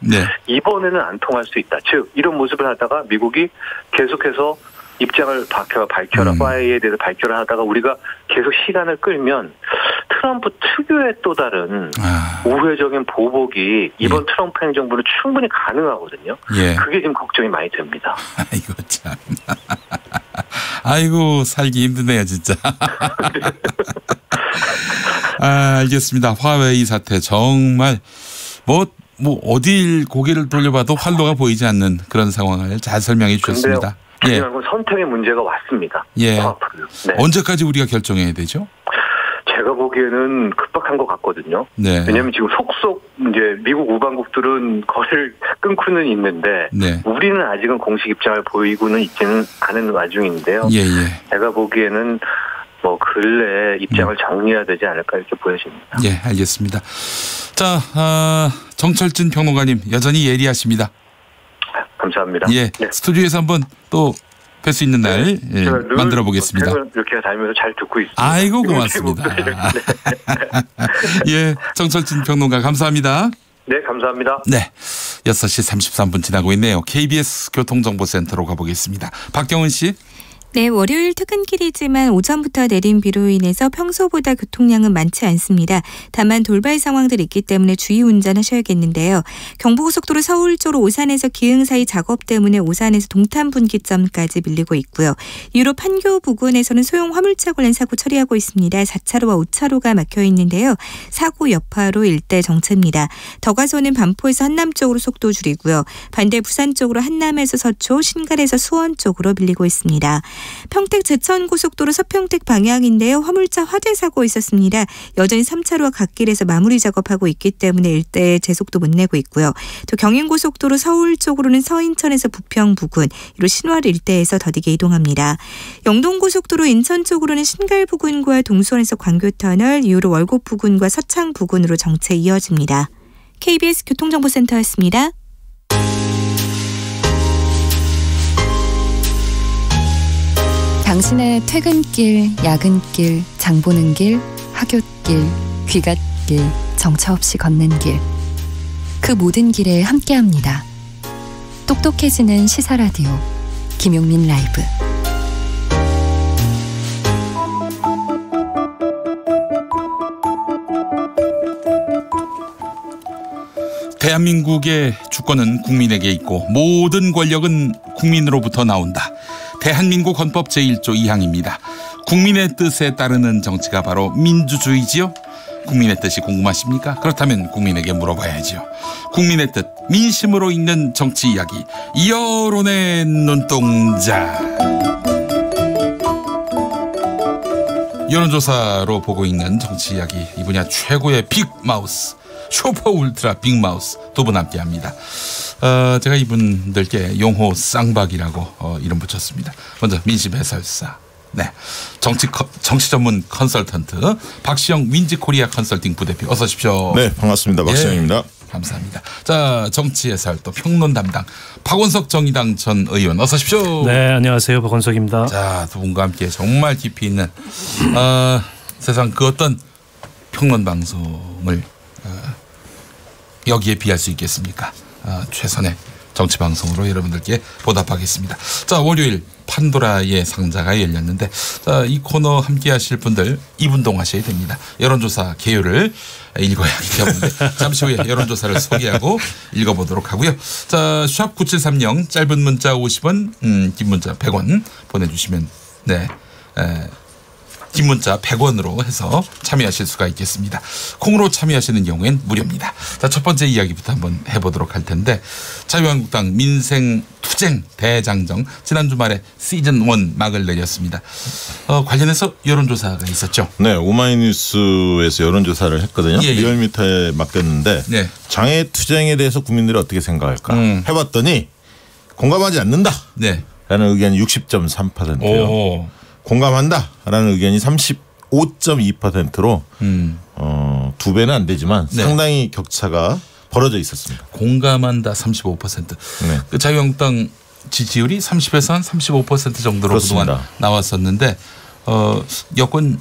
이번에는 안 통할 수 있다. 즉 이런 모습을 하다가 미국이 계속해서 입장을 밝혀라, 화웨이에 대해서 밝혀라 하다가 우리가 계속 시간을 끌면 트럼프 특유의 또 다른 우회적인 보복이 이번 트럼프 행정부는 충분히 가능하거든요. 그게 지금 걱정이 많이 됩니다. 아이고 참. 아이고 살기 힘드네요 진짜. 알겠습니다. 화웨이 사태 정말 뭐 어딜 고개를 돌려봐도 활로가 보이지 않는 그런 상황을 잘 설명해 주셨습니다. 중요한 건 선택의 문제가 왔습니다. 언제까지 우리가 결정해야 되죠? 제가 보기에는 급박한 것 같거든요. 왜냐하면 지금 속속 이제 미국 우방국들은 거래를 끊고는 있는데 우리는 아직은 공식 입장을 보이고는 있지는 않은 와중인데요. 제가 보기에는 뭐 근래 입장을 정리해야 되지 않을까 이렇게 보여집니다. 알겠습니다. 자, 정철진 평론가님 여전히 예리하십니다. 감사합니다. 스튜디오에서 한번 또 뵐 수 있는 날 만들어 보겠습니다. 이렇게 다니면서 잘 듣고 있습니다. 아이고 고맙습니다. 정철진 평론가 감사합니다. 네, 감사합니다. 6시 33분 지나고 있네요. KBS 교통정보센터로 가보겠습니다. 박경은 씨. 네, 월요일 퇴근길이지만 오전부터 내린 비로 인해서 평소보다 교통량은 많지 않습니다. 다만 돌발 상황들이 있기 때문에 주의 운전하셔야겠는데요. 경부고속도로 서울 쪽으로 오산에서 기흥 사이 작업 때문에 오산에서 동탄 분기점까지 밀리고 있고요. 이후로 판교 부근에서는 소형 화물차 관련 사고 처리하고 있습니다. 4차로와 5차로가 막혀 있는데요. 사고 여파로 일대 정체입니다. 더 가서는 반포에서 한남 쪽으로 속도 줄이고요. 반대 부산 쪽으로 한남에서 서초, 신갈에서 수원 쪽으로 밀리고 있습니다. 평택 제천고속도로 서평택 방향인데요. 화물차 화재 사고 있었습니다. 여전히 3차로와 갓길에서 마무리 작업하고 있기 때문에 일대에 제속도 못 내고 있고요. 또 경인고속도로 서울 쪽으로는 서인천에서 부평 부근, 이로 신월 일대에서 더디게 이동합니다. 영동고속도로 인천 쪽으로는 신갈 부근과 동수원에서 광교터널, 이후로 월곡 부근과 서창 부근으로 정체 이어집니다. KBS 교통정보센터였습니다. 당신의 퇴근길, 야근길, 장보는 길, 학교길, 귀갓길, 정처 없이 걷는 길. 그 모든 길에 함께합니다. 똑똑해지는 시사라디오 김용민 라이브. 대한민국의 주권은 국민에게 있고 모든 권력은 국민으로부터 나온다. 대한민국 헌법 제1조 2항입니다. 국민의 뜻에 따르는 정치가 바로 민주주의지요. 국민의 뜻이 궁금하십니까? 그렇다면 국민에게 물어봐야지요. 국민의 뜻, 민심으로 읽는 정치 이야기, 여론의 눈동자. 여론조사로 보고 있는 정치 이야기, 이 분야 최고의 빅마우스, 슈퍼 울트라 빅마우스 두 분 함께합니다. 제가 이분들께 용호 쌍박이라고 이름 붙였습니다. 먼저 민심 해설사, 네, 정치 전문 컨설턴트 박시영 윈지코리아 컨설팅 부대표, 어서 오십시오. 네, 반갑습니다. 박시영입니다. 예, 감사합니다. 자, 정치 해설 또 평론 담당 박원석 정의당 전 의원, 어서 오십시오. 네, 안녕하세요. 박원석입니다. 자, 두 분과 함께 정말 깊이 있는 세상 그 어떤 평론 방송을 여기에 비할 수 있겠습니까? 최선의 정치 방송으로 여러분들께 보답하겠습니다. 자, 월요일 판도라의 상자가 열렸는데, 자, 이 코너 함께 하실 분들 2분 동안 하셔야 됩니다. 여론조사 개요를 읽어야 하기 때문에 잠시 후에 여론조사를 소개하고 읽어보도록 하고요. 자, 샵 9730 짧은 문자 50원, 긴 문자 100원 보내주시면, 네, 긴 문자 100원으로 해서 참여하실 수가 있겠습니다. 콩으로 참여하시는 경우엔 무료입니다. 자, 첫 번째 이야기부터 한번 해보도록 할 텐데, 자유한국당 민생투쟁 대장정 지난 주말에 시즌 1 막을 내렸습니다. 관련해서 여론조사가 있었죠. 네, 오마이뉴스에서 여론조사를 했거든요. 예, 예. 리얼미터에 맡겼는데, 네, 장애투쟁에 대해서 국민들이 어떻게 생각할까 해봤더니 공감하지 않는다, 네, 라는 의견이 60.3%예요. 공감한다라는 의견이 35.2%로 두 배는 안 되지만, 네, 상당히 격차가 벌어져 있었습니다. 공감한다 35%. 네. 그 자유한국당 지지율이 30에서 한 35% 정도로 그렇습니다. 그동안 나왔었는데, 야권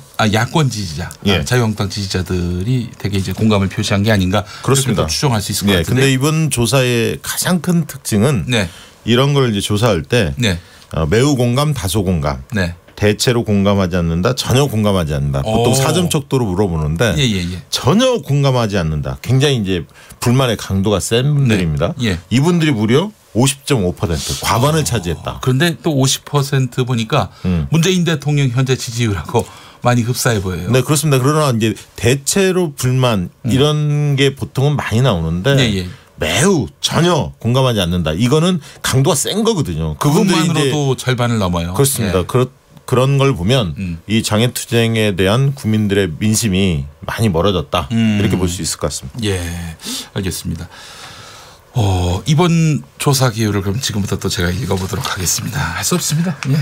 지지자, 예, 자유한국당 지지자들이 되게 이제 공감을 표시한 게 아닌가, 그렇습니다. 추정할 수 있을 것 같은데. 근데 이번 조사의 가장 큰 특징은, 네, 이런 걸 이제 조사할 때, 네, 매우 공감, 다소 공감, 네, 대체로 공감하지 않는다, 전혀 공감하지 않는다. 보통 4점 척도로 물어보는데, 전혀 공감하지 않는다, 굉장히 이제 불만의 강도가 센 분들입니다. 네. 예. 이분들이 무려 50.5% 과반을 차지했다. 그런데 또 50% 보니까 문재인 대통령 현재 지지율하고 많이 흡사해 보여요. 네, 그렇습니다. 그러나 이제 대체로 불만 이런 게 보통은 많이 나오는데, 매우 전혀 공감하지 않는다, 이거는 강도가 센 거거든요. 그것만으로도 절반을 넘어요. 그렇습니다. 예. 그런 걸 보면 이 장애투쟁에 대한 국민들의 민심이 많이 멀어졌다, 이렇게 볼 수 있을 것 같습니다. 예, 알겠습니다. 이번 조사 기호를 그럼 지금부터 또 제가 읽어보도록 하겠습니다. 할 수 없습니다. 예, 예.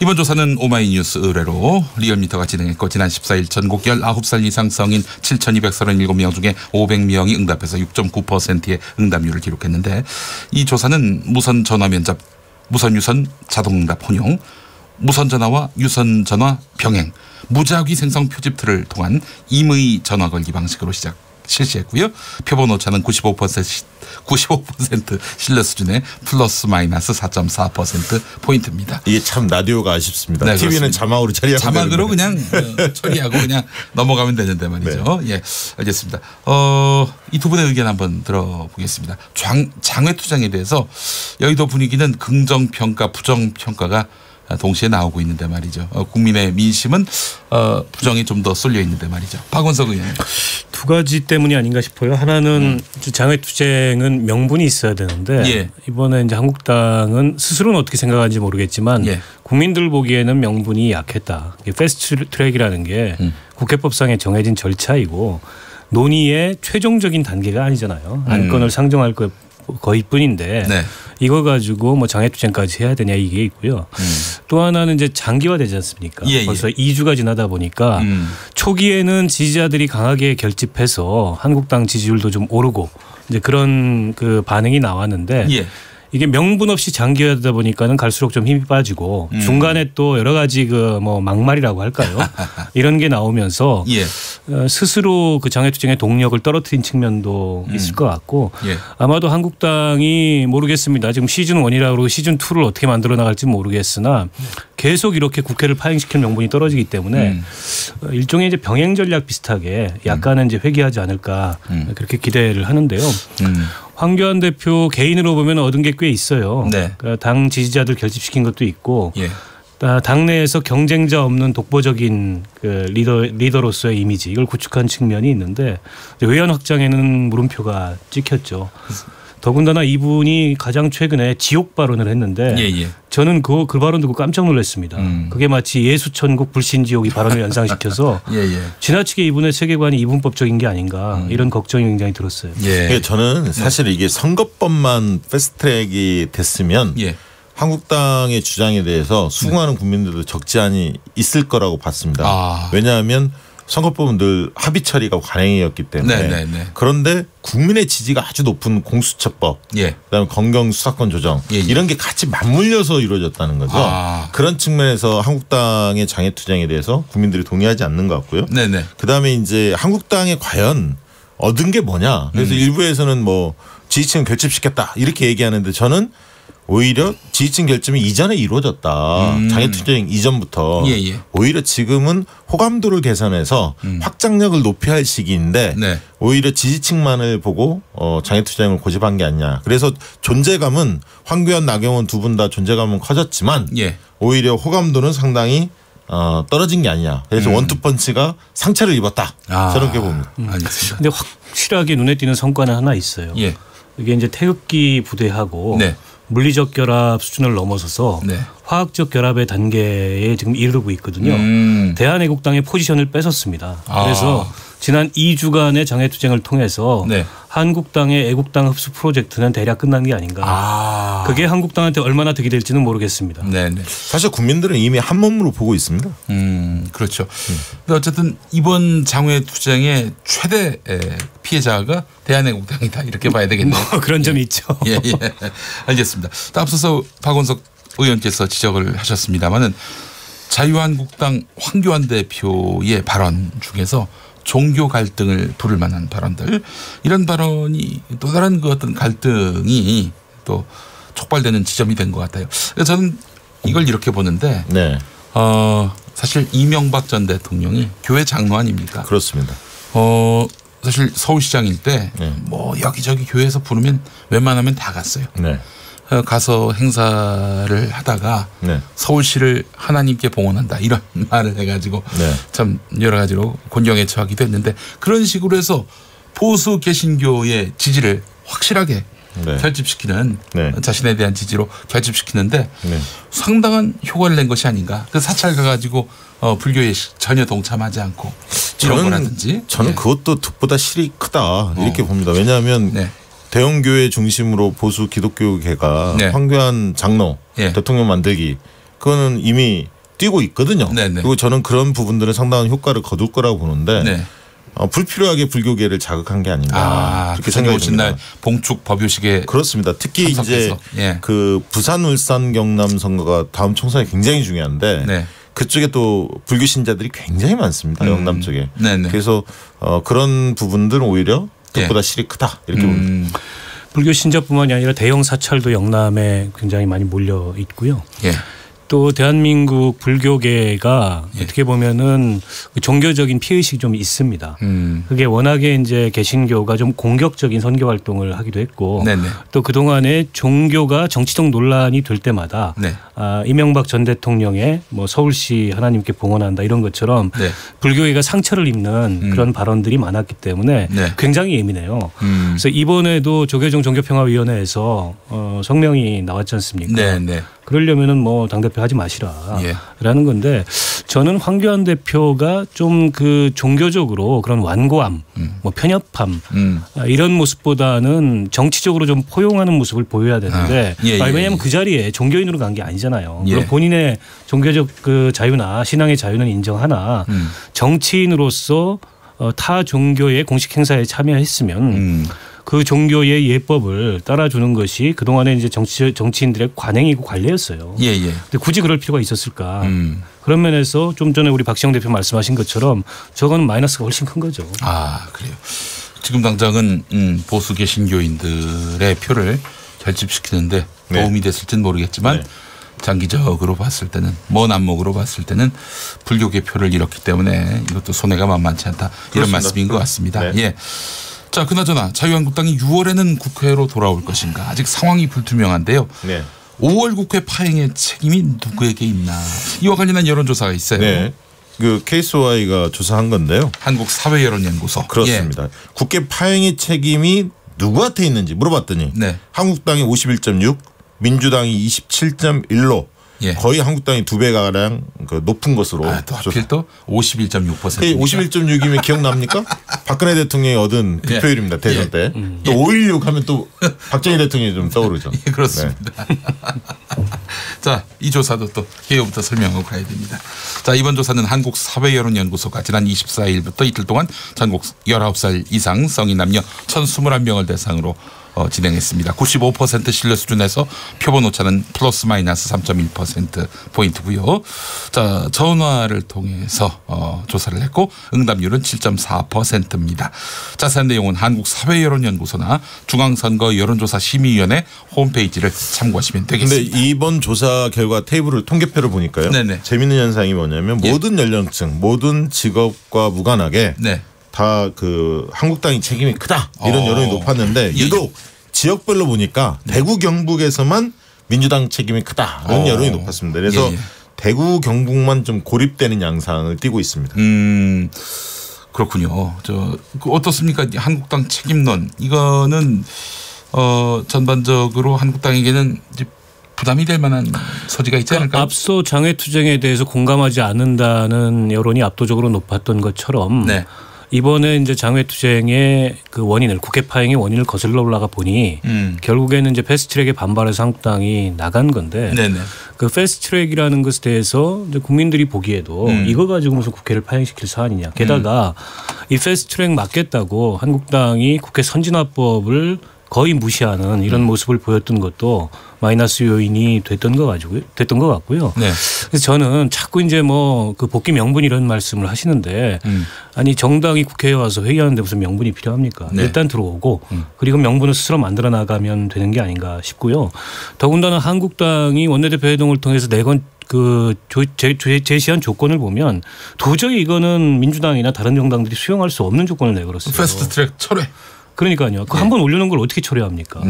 이번 조사는 오마이뉴스 의뢰로 리얼미터가 진행했고, 지난 14일 전국 19살 이상 성인 7,237명 중에 500명이 응답해서 6.9%의 응답률을 기록했는데, 이 조사는 무선 전화 면접, 무선 유선 자동응답 혼용, 무선 전화와 유선 전화 병행, 무작위 생성 표집틀을 통한 임의 전화 걸기 방식으로 실시했고요. 표본 오차는 95% 신뢰 수준의 플러스 마이너스 4.4% 포인트입니다. 이게 참 라디오가 아쉽습니다. 네, TV는 그렇습니다. 자막으로 처리하고, 자막으로 그냥 처리하고 그냥 넘어가면 되는데 말이죠. 네. 예, 알겠습니다. 이 두 분의 의견 한번 들어보겠습니다. 장외투쟁에 대해서 여의도 분위기는 긍정평가, 부정평가가 동시에 나오고 있는데 말이죠. 국민의 민심은 부정이 좀 더 쏠려 있는데 말이죠. 박원석 의원. 두 가지 때문이 아닌가 싶어요. 하나는 장외투쟁은 명분이 있어야 되는데, 예, 이번에 이제 한국당은 스스로는 어떻게 생각하는지 모르겠지만, 예, 국민들 보기에는 명분이 약했다. 패스트 트랙이라는 게 국회법상에 정해진 절차이고 논의의 최종적인 단계가 아니잖아요. 안건을 상정할 거의 뿐인데, 네, 이거 가지고 뭐 장애투쟁까지 해야 되냐, 이게 있고요. 또 하나는 이제 장기화되지 않습니까? 예, 벌써 2주가 지나다 보니까 초기에는 지지자들이 강하게 결집해서 한국당 지지율도 좀 오르고 이제 그런 그 반응이 나왔는데, 예, 이게 명분 없이 장기화되다 보니까는 갈수록 좀 힘이 빠지고 중간에 또 여러 가지 그 뭐 막말이라고 할까요? 이런 게 나오면서, 예, 스스로 그 장애투쟁의 동력을 떨어뜨린 측면도 있을 것 같고, 예, 아마도 한국당이 모르겠습니다. 지금 시즌 1이라고 그러고 시즌 2를 어떻게 만들어 나갈지 모르겠으나 계속 이렇게 국회를 파행시킬 명분이 떨어지기 때문에 일종의 이제 병행 전략 비슷하게 약간은 이제 회귀하지 않을까, 그렇게 기대를 하는데요. 황교안 대표 개인으로 보면 얻은 게 꽤 있어요. 네. 그러니까 당 지지자들 결집시킨 것도 있고 예. 당내에서 경쟁자 없는 독보적인 그 리더로서의 이미지 이걸 구축한 측면이 있는데 외연 확장에는 물음표가 찍혔죠. 더군다나 이분이 가장 최근에 지옥 발언을 했는데 예. 저는 그 발언 듣고 깜짝 놀랐습니다. 그게 마치 예수천국 불신지옥이 발언을 연상시켜서 지나치게 이분의 세계관이 이분법적인 게 아닌가 이런 걱정이 굉장히 들었어요. 예. 저는 사실 이게 선거법만 패스트트랙이 됐으면 한국당의 주장에 대해서 수긍하는 국민들도 적지 않이 있을 거라고 봤습니다. 왜냐하면 선거법은 늘 합의 처리가 관행이었기 때문에 그런데 국민의 지지가 아주 높은 공수처법 그다음에 검경 수사권 조정 이런 게 같이 맞물려서 이루어졌다는 거죠. 그런 측면에서 한국당의 장애투쟁에 대해서 국민들이 동의하지 않는 것 같고요. 그다음에 이제 한국당에 과연 얻은 게 뭐냐. 그래서 일부에서는 뭐 지지층 결집시켰다 이렇게 얘기하는데 저는 오히려 지지층 결집이 이전에 이루어졌다. 장애투쟁 이전부터. 오히려 지금은 호감도를 개선해서 확장력을 높여야 할 시기인데 오히려 지지층만을 보고 장애투쟁을 고집한 게 아니냐. 그래서 존재감은 황교안, 나경원 두 분 다 존재감은 커졌지만 오히려 호감도는 상당히 떨어진 게 아니냐. 그래서 원투펀치가 상처를 입었다. 저는 그렇게 봅니다. 근데 확실하게 눈에 띄는 성과는 하나 있어요. 이게 이제 태극기 부대하고 물리적 결합 수준을 넘어서서 화학적 결합의 단계에 지금 이르고 있거든요. 대한애국당의 포지션을 뺏었습니다. 그래서 지난 2주간의 장애투쟁을 통해서 한국당의 애국당 흡수 프로젝트는 대략 끝난 게 아닌가. 그게 한국당한테 얼마나 득이 될지는 모르겠습니다. 사실 국민들은 이미 한 몸으로 보고 있습니다. 그렇죠. 근데 어쨌든 이번 장애투쟁의 최대 피해자가 대한애국당이다 이렇게 봐야 되겠네요. 그런 점이 있죠. 예. 알겠습니다. 또 앞서서 박원석 의원께서 지적을 하셨습니다마는 자유한국당 황교안 대표의 발언 중에서 종교 갈등을 부를 만한 발언들 이런 발언이 또 다른 그 어떤 갈등이 또 촉발되는 지점이 된 것 같아요. 저는 이걸 이렇게 보는데 사실 이명박 전 대통령이 교회 장로 아닙니까? 그렇습니다. 사실 서울시장일 때 뭐 여기저기 교회에서 부르면 웬만하면 다 갔어요. 가서 행사를 하다가 서울시를 하나님께 봉헌한다 이런 말을 해가지고 참 여러 가지로 곤경에 처하기도 했는데 그런 식으로 해서 보수 개신교의 지지를 확실하게 결집시키는 자신에 대한 지지로 결집시키는데 상당한 효과를 낸 것이 아닌가. 그 사찰 가가지고 불교에 전혀 동참하지 않고 이런 거라든지. 저는 그것도 득보다 실이 크다 이렇게 봅니다. 왜냐하면 대형 교회 중심으로 보수 기독교계가 황교안 장로 대통령 만들기 그거는 이미 뛰고 있거든요. 그리고 저는 그런 부분들은 상당한 효과를 거둘 거라고 보는데 불필요하게 불교계를 자극한 게 아닌가 그렇게 생각이 듭니다. 날 봉축 법요식에 그렇습니다. 특히 참석해서. 이제 그 부산, 울산, 경남 선거가 다음 총선이 굉장히 중요한데 그쪽에 또 불교 신자들이 굉장히 많습니다. 영남 쪽에. 그래서 그런 부분들은 오히려 그것보다 실이 크다 이렇게 봅니다. 불교 신자뿐만이 아니라 대형 사찰도 영남에 굉장히 많이 몰려 있고요. 또 대한민국 불교계가 어떻게 보면은 종교적인 피의식이 좀 있습니다. 그게 워낙에 이제 개신교가 좀 공격적인 선교 활동을 하기도 했고 또 그동안에 종교가 정치적 논란이 될 때마다 이명박 전 대통령의 뭐 서울시 하나님께 봉헌한다 이런 것처럼 불교계가 상처를 입는 그런 발언들이 많았기 때문에 굉장히 예민해요. 그래서 이번에도 조계종 종교평화위원회에서 성명이 나왔지 않습니까? 그러려면은 뭐 당대표 하지 마시라라는 건데 저는 황교안 대표가 좀 그 종교적으로 그런 완고함, 뭐 편협함 이런 모습보다는 정치적으로 좀 포용하는 모습을 보여야 되는데 왜냐하면 그 자리에 종교인으로 간 게 아니잖아요. 물론 본인의 종교적 그 자유나 신앙의 자유는 인정하나 정치인으로서 타 종교의 공식 행사에 참여했으면 그 종교의 예법을 따라주는 것이 그동안에 이제 정치인들의 관행이고 관례였어요. 근데 굳이 그럴 필요가 있었을까? 그런 면에서 좀 전에 우리 박시영 대표 말씀하신 것처럼 저거는 마이너스가 훨씬 큰 거죠. 그래요. 지금 당장은 보수 개신교인들의 표를 결집시키는데 도움이 됐을지는 모르겠지만 장기적으로 봤을 때는 먼 안목으로 봤을 때는 불교계 표를 잃었기 때문에 이것도 손해가 만만치 않다. 이런 말씀인 것 같습니다. 자, 그나저나 자유한국당이 6월에는 국회로 돌아올 것인가 아직 상황이 불투명한데요. 네. 5월 국회 파행의 책임이 누구에게 있나 이와 관련한 여론조사가 있어요. 네. 그 KSY가 조사한 건데요. 한국사회여론연구소. 그렇습니다. 예. 국회 파행의 책임이 누구한테 있는지 물어봤더니 네. 한국당이 51.6, 민주당이 27.1로 예. 거의 한국당이 2배가량 그 높은 것으로. 또 하필 또 51.6%. 51.6이면 기억납니까? 박근혜 대통령이 얻은 득표율입니다. 대선 때. 또 5.16 하면 또 박정희 대통령이 좀 떠오르죠. 예, 그렇습니다. 네. 자, 이 조사도 또 개요부터 설명하고 가야 됩니다. 자, 이번 조사는 한국사회여론연구소가 지난 24일부터 이틀 동안 전국 19살 이상 성인 남녀 1,021명을 대상으로 진행했습니다. 95% 신뢰 수준에서 표본 오차는 플러스 마이너스 3.1% 포인트고요. 자, 전화를 통해서 조사를 했고 응답률은 7.4%입니다. 자세한 내용은 한국사회여론연구소나 중앙선거 여론조사 심의위원회 홈페이지를 참고하시면 되겠습니다. 그런데 이번 조사 결과 테이블을 통계표를 보니까요. 네네. 재미있는 현상이 뭐냐면 모든 연령층, 모든 직업과 무관하게 다 그 한국당이 책임이 크다 이런 여론이 높았는데 유독 지역별로 보니까 대구 경북에서만 민주당 책임이 크다 이런 여론이 높았습니다. 그래서 대구 경북만 좀 고립되는 양상을 띠고 있습니다. 그렇군요. 어떻습니까? 한국당 책임론 이거는 전반적으로 한국당에게는 이제 부담이 될 만한 소지가 있지 않을까요? 앞서 장외투쟁에 대해서 공감하지 않는다는 여론이 압도적으로 높았던 것처럼 이번에 이제 장외투쟁의 그 원인을 국회 파행의 원인을 거슬러 올라가 보니 결국에는 이제 패스트트랙에 반발해서 한국당이 나간 건데 그 패스트트랙이라는 것에 대해서 이제 국민들이 보기에도 이거 가지고 무슨 국회를 파행시킬 사안이냐. 게다가 이 패스트트랙 맞겠다고 한국당이 국회 선진화법을 거의 무시하는 이런 모습을 보였던 것도 마이너스 요인이 됐던 것 같고요. 그래서 저는 자꾸 이제 뭐 그 복귀 명분 이런 말씀을 하시는데 아니 정당이 국회에 와서 회의하는데 무슨 명분이 필요합니까? 일단 들어오고 그리고 명분을 스스로 만들어 나가면 되는 게 아닌가 싶고요. 더군다나 한국당이 원내대표 회동을 통해서 내건 그 제시한 조건을 보면 도저히 이거는 민주당이나 다른 정당들이 수용할 수 없는 조건을 내걸었어요. 패스트트랙 철회. 그러니까요. 그 한 번 올려놓은 걸 어떻게 처리합니까?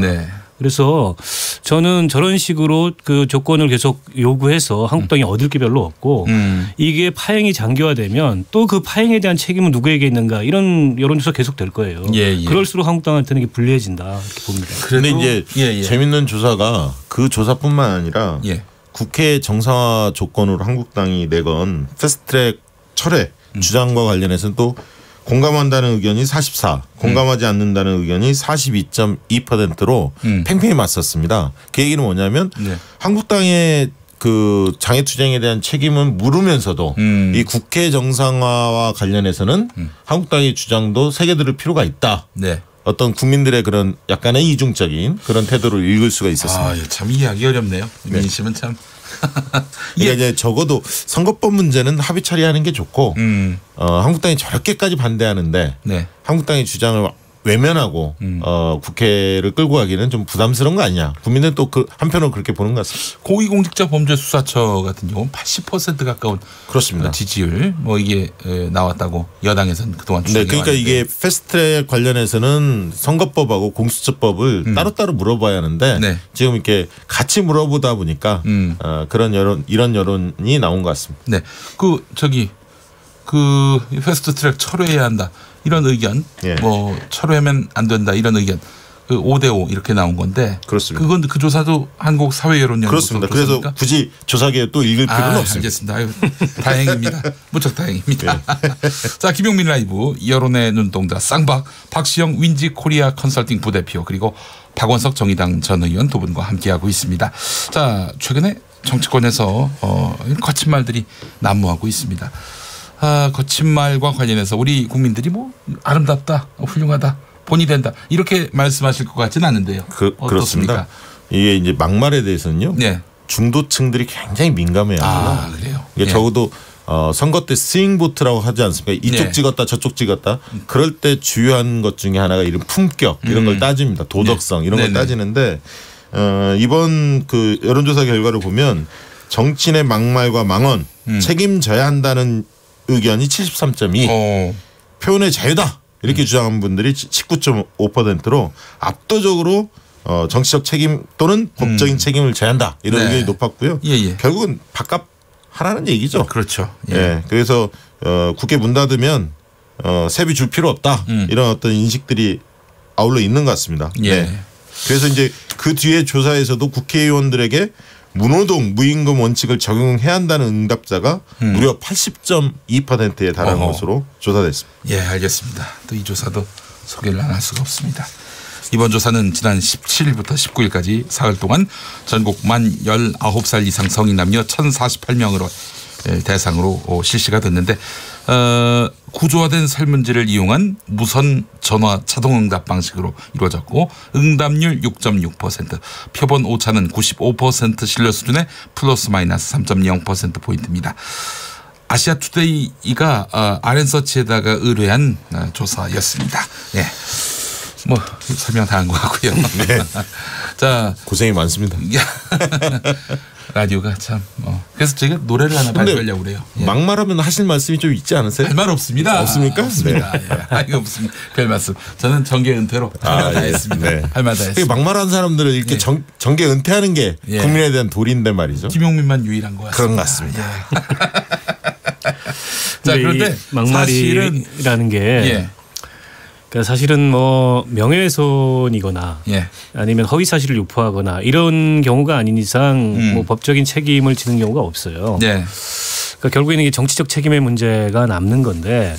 그래서 저는 저런 식으로 그 조건을 계속 요구해서 한국당이 얻을 게 별로 없고 이게 파행이 장기화되면 또 그 파행에 대한 책임은 누구에게 있는가 이런 여론조사 계속 될 거예요. 그럴수록 한국당한테는 이게 불리해진다 이렇게 봅니다. 그런데 이제 재밌는 조사가 그 조사뿐만 아니라 국회 정상화 조건으로 한국당이 내건 패스트트랙 철회 주장과 관련해서는 또 공감한다는 의견이 44, 공감하지 않는다는 의견이 42.2%로 팽팽히 맞섰습니다. 그 얘기는 뭐냐면 한국당의 그 장애투쟁에 대한 책임은 물으면서도 이 국회 정상화와 관련해서는 한국당의 주장도 새겨들을 필요가 있다. 어떤 국민들의 그런 약간의 이중적인 그런 태도를 읽을 수가 있었습니다. 참 이해하기 어렵네요. 민심은 참. 그러니까 이제 적어도 선거법 문제는 합의 처리하는 게 좋고 한국당이 저렇게까지 반대하는데 한국당의 주장을 외면하고 국회를 끌고 가기는 좀 부담스러운 거 아니냐. 국민은 또 그 한편으로 그렇게 보는 것 같습니다. 고위공직자범죄수사처 같은 경우는 80% 가까운 그렇습니다. 지지율 뭐 이게 나왔다고 여당에서는 그동안 주장해 그러니까 왔는데. 이게 패스트트랙 관련해서는 선거법하고 공수처법을 따로따로 물어봐야 하는데 지금 이렇게 같이 물어보다 보니까 그런 이런 여론이 나온 것 같습니다. 그 패스트트랙 철회해야 한다. 이런 의견, 뭐 철회하면 안 된다 이런 의견, 그 5대5 이렇게 나온 건데, 그렇습니다. 그건 그 조사도 한국사회여론연구소 그렇습니다. 그래서 굳이 조사기에 또 읽을 필요는 없습니다. 알겠습니다. 아유, 다행입니다. 무척 다행입니다. 자, 김용민 라이브 여론의 눈동자 쌍박 박시영 윈지코리아 컨설팅 부대표 그리고 박원석 정의당 전 의원 두 분과 함께하고 있습니다. 자, 최근에 정치권에서 거친 말들이 난무하고 있습니다. 거친 말과 관련해서 우리 국민들이 뭐 아름답다, 훌륭하다, 본이 된다 이렇게 말씀하실 것 같지는 않은데요. 그렇습니다. 이게 이제 막말에 대해서는요. 중도층들이 굉장히 민감해요. 그래요. 이게 적어도 선거 때 스윙보트라고 하지 않습니까? 이쪽 찍었다 저쪽 찍었다. 그럴 때 주요한 것 중에 하나가 이런 품격 이런 걸 따집니다. 도덕성 이런 걸 따지는데 이번 그 여론조사 결과를 보면 정치인의 막말과 망언 책임져야 한다는 의견이 73.2, 표현의 자유다 이렇게 주장한 분들이 19.5%로 압도적으로 정치적 책임 또는 법적인 책임을 져야 한다 이런 네. 의견이 높았고요. 예. 결국은 밥값 하라는 얘기죠. 그렇죠. 예. 예. 그래서 국회 문 닫으면 세비 줄 필요 없다 이런 어떤 인식들이 아울러 있는 것 같습니다. 예. 네. 그래서 이제 그 뒤에 조사에서도 국회의원들에게 무노동 무임금 원칙을 적용해야 한다는 응답자가 무려 80.2%에 달하는 것으로 조사됐습니다. 예, 알겠습니다. 또 이 조사도 소개를 안 할 수가 없습니다. 이번 조사는 지난 17일부터 19일까지 사흘 동안 전국 만 19살 이상 성인 남녀 1,048명으로 대상으로 실시가 됐는데 구조화된 설문지를 이용한 무선 전화 자동응답 방식으로 이루어졌고 응답률 6.6%, 표본 오차는 95% 신뢰 수준의 플러스 마이너스 3.0%포인트입니다. 아시아투데이가 RN서치에다가 의뢰한 조사였습니다. 예. 뭐 설명 다 한 것 같고요. 네. 자, 고생이 많습니다. 라디오가 참. 그래서 제가 노래를 하나 발표하려고 그래요. 예. 막말하면 하실 말씀이 좀 있지 않으세요? 할 말 없습니다. 없습니까? 없습니다. 네. 예. 이거 무슨 별 말씀. 저는 정계 은퇴로 할 말 다 했습니다. 네. 할 말 다 했습니다. 막말하는 사람들은 이렇게 정계 은퇴하는 게 국민에 대한 도리인데 말이죠. 김용민만 유일한 것 같습니다. 그런 것 같습니다. 자, 그런데 막말이라는 게 그러니까 사실은 뭐 명예훼손이거나 아니면 허위 사실을 유포하거나 이런 경우가 아닌 이상 뭐 법적인 책임을 지는 경우가 없어요. 그러니까 결국에는 이게 정치적 책임의 문제가 남는 건데.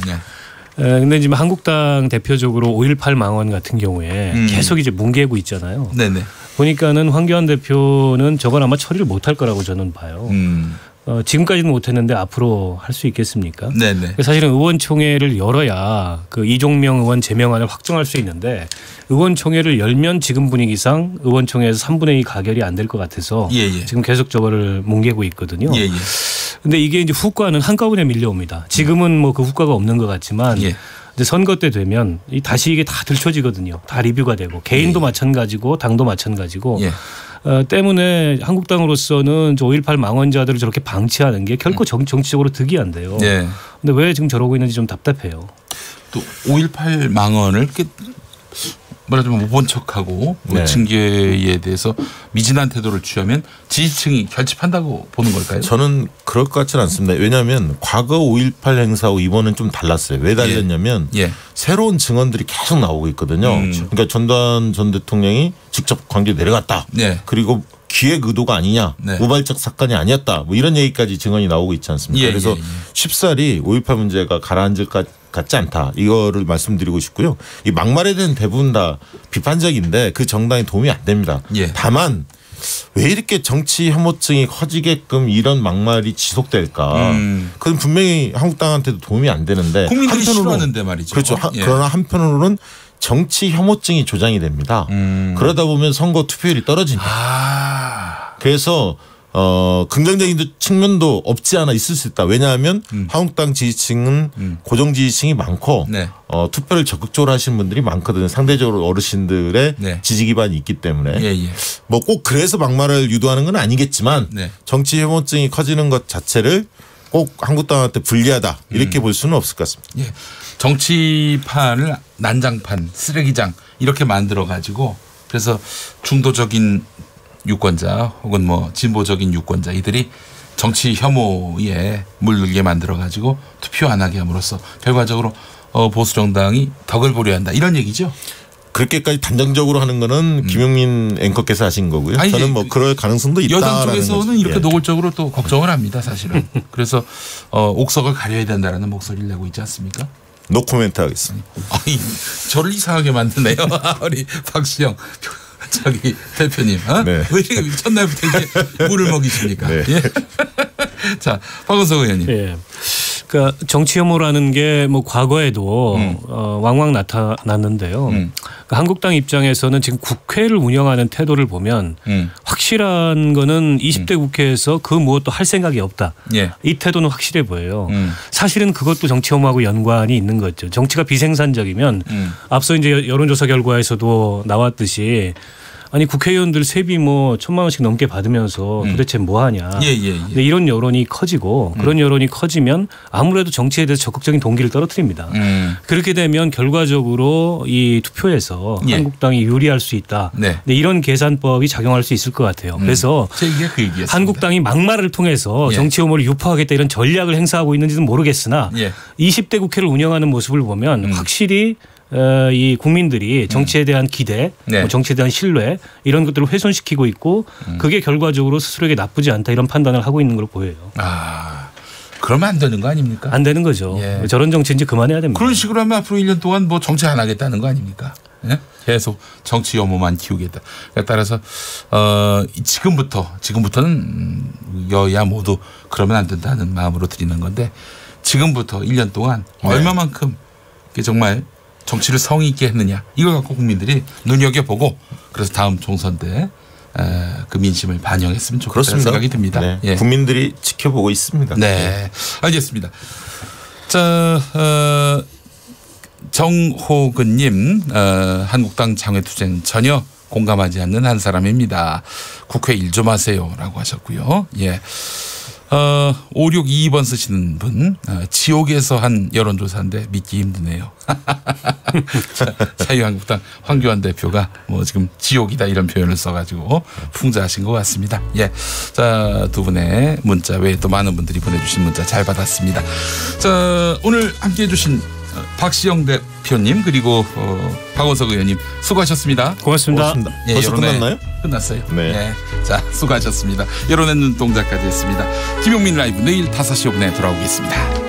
근데 지금 한국당 대표적으로 5.18 망언 같은 경우에 계속 이제 뭉개고 있잖아요. 보니까는 황교안 대표는 저건 아마 처리를 못할 거라고 저는 봐요. 지금까지는 못했는데 앞으로 할 수 있겠습니까? 사실은 의원총회를 열어야 그 이종명 의원 제명안을 확정할 수 있는데 의원총회를 열면 지금 분위기상 의원총회에서 3분의 2 가결이 안 될 것 같아서 지금 계속 저거를 뭉개고 있거든요. 근데 이게 이제 후과는 한꺼번에 밀려옵니다. 지금은 뭐 그 후과가 없는 것 같지만 이제 선거 때 되면 다시 이게 다 들춰지거든요. 다 리뷰가 되고 개인도 마찬가지고 당도 마찬가지고 때문에 한국당으로서는 5.18 망언자들을 저렇게 방치하는 게 결코 정치적으로 득이 안 돼요. 근데 왜 지금 저러고 있는지 좀 답답해요. 또 5.18 망언을 말하자면 못 본 척하고 징계에 대해서 미진한 태도를 취하면 지지층이 결집한다고 보는 걸까요? 저는 그럴 것 같지는 않습니다. 왜냐하면 과거 5.18 행사하고 이번은 좀 달랐어요. 왜 달랐냐면 새로운 증언들이 계속 나오고 있거든요. 그러니까 전두환 전 대통령이 직접 광주에 내려갔다. 그리고 기획 의도가 아니냐, 우발적 사건이 아니었다. 뭐 이런 얘기까지 증언이 나오고 있지 않습니까? 그래서 쉽사리 5.18 문제가 가라앉을 것 같지 않다. 이거를 말씀드리고 싶고요. 이 막말에 대한 대부분 다 비판적인데 그 정당에 도움이 안 됩니다. 다만 왜 이렇게 정치 혐오증이 커지게끔 이런 막말이 지속될까? 그건 분명히 한국당한테도 도움이 안 되는데 국민들이 싫어하는데 말이죠. 그렇죠. 그러나 한편으로는 정치 혐오증이 조장이 됩니다. 그러다 보면 선거 투표율이 떨어집니다. 그래서 긍정적인 측면도 없지 않아 있을 수 있다. 왜냐하면 한국당 지지층은 고정 지지층이 많고 투표를 적극적으로 하시는 분들이 많거든요. 상대적으로 어르신들의 지지 기반이 있기 때문에 뭐 꼭 그래서 막말을 유도하는 건 아니겠지만 정치 혐오증이 커지는 것 자체를 꼭 한국당한테 불리하다 이렇게 볼 수는 없을 것 같습니다. 정치판을 난장판, 쓰레기장 이렇게 만들어 가지고 그래서 중도적인 유권자 혹은 뭐 진보적인 유권자 이들이 정치 혐오에 물들게 만들어 가지고 투표 안 하게 함으로써 결과적으로 보수 정당이 덕을 보려야 한다 이런 얘기죠. 그렇게까지 단정적으로 하는 거는 김용민 앵커께서 하신 거고요. 저는 뭐 그럴 가능성도 있다라는 여당 쪽에서는 이렇게 노골적으로 또 걱정을 합니다. 사실은. 그래서 옥석을 가려야 된다라는 목소리를 내고 있지 않습니까? 노코멘트 하겠습니다. 아니, 저를 이상하게 만드네요. 우리 박수영 저기 대표님. 왜 이렇게 첫날부터 이렇게 물을 먹이십니까? 자, 박원석 의원님. 그러니까 정치 혐오라는 게 뭐 과거에도 왕왕 나타났는데요. 그러니까 한국당 입장에서는 지금 국회를 운영하는 태도를 보면 확실한 거는 20대 국회에서 그 무엇도 할 생각이 없다. 이 태도는 확실해 보여요. 사실은 그것도 정치 혐오하고 연관이 있는 거죠. 정치가 비생산적이면 앞서 이제 여론조사 결과에서도 나왔듯이 아니 국회의원들 세비 뭐 1,000만 원씩 넘게 받으면서 도대체 뭐 하냐. 근데 이런 여론이 커지고 그런 여론이 커지면 아무래도 정치에 대해서 적극적인 동기를 떨어뜨립니다. 그렇게 되면 결과적으로 이 투표에서 한국당이 유리할 수 있다. 근데 이런 계산법이 작용할 수 있을 것 같아요. 그래서 한국당이 막말을 통해서 정치 혐오를 유포하겠다 이런 전략을 행사하고 있는지는 모르겠으나 20대 국회를 운영하는 모습을 보면 확실히 이 국민들이 정치에 대한 기대, 뭐 정치에 대한 신뢰 이런 것들을 훼손시키고 있고 그게 결과적으로 스스로에게 나쁘지 않다 이런 판단을 하고 있는 걸로 보여요. 그러면 안 되는 거 아닙니까? 안 되는 거죠. 저런 정치 이제 그만해야 됩니다. 그런 식으로 하면 앞으로 1년 동안 뭐 정치 안 하겠다는 거 아닙니까? 계속 정치 혐오만 키우겠다. 따라서 지금부터는 여야 모두 그러면 안 된다는 마음으로 드리는 건데 지금부터 1년 동안 얼마만큼 정말 정치를 성의 있게 했느냐 이걸 갖고 국민들이 눈여겨보고 그래서 다음 총선 때 그 민심을 반영했으면 좋겠다는 생각이 듭니다. 국민들이 지켜보고 있습니다. 네, 알겠습니다. 자, 정호근님 한국당 장외투쟁 전혀 공감하지 않는 한 사람입니다. 국회 일 좀 하세요라고 하셨고요. 5622번 쓰시는 분 지옥에서 한 여론조사인데 믿기 힘드네요. 자유한국당 황교안 대표가 뭐 지금 지옥이다 이런 표현을 써가지고 풍자하신 것 같습니다. 자, 두 분의 문자 외에 또 많은 분들이 보내주신 문자 잘 받았습니다. 자, 오늘 함께해 주신 박시영 대표님 그리고 박원석 의원님 수고하셨습니다. 고맙습니다. 벌써 끝났나요? 끝났어요. 자, 수고하셨습니다. 여론의 눈동자까지 했습니다. 김용민 라이브 내일 5시 5분에 돌아오겠습니다.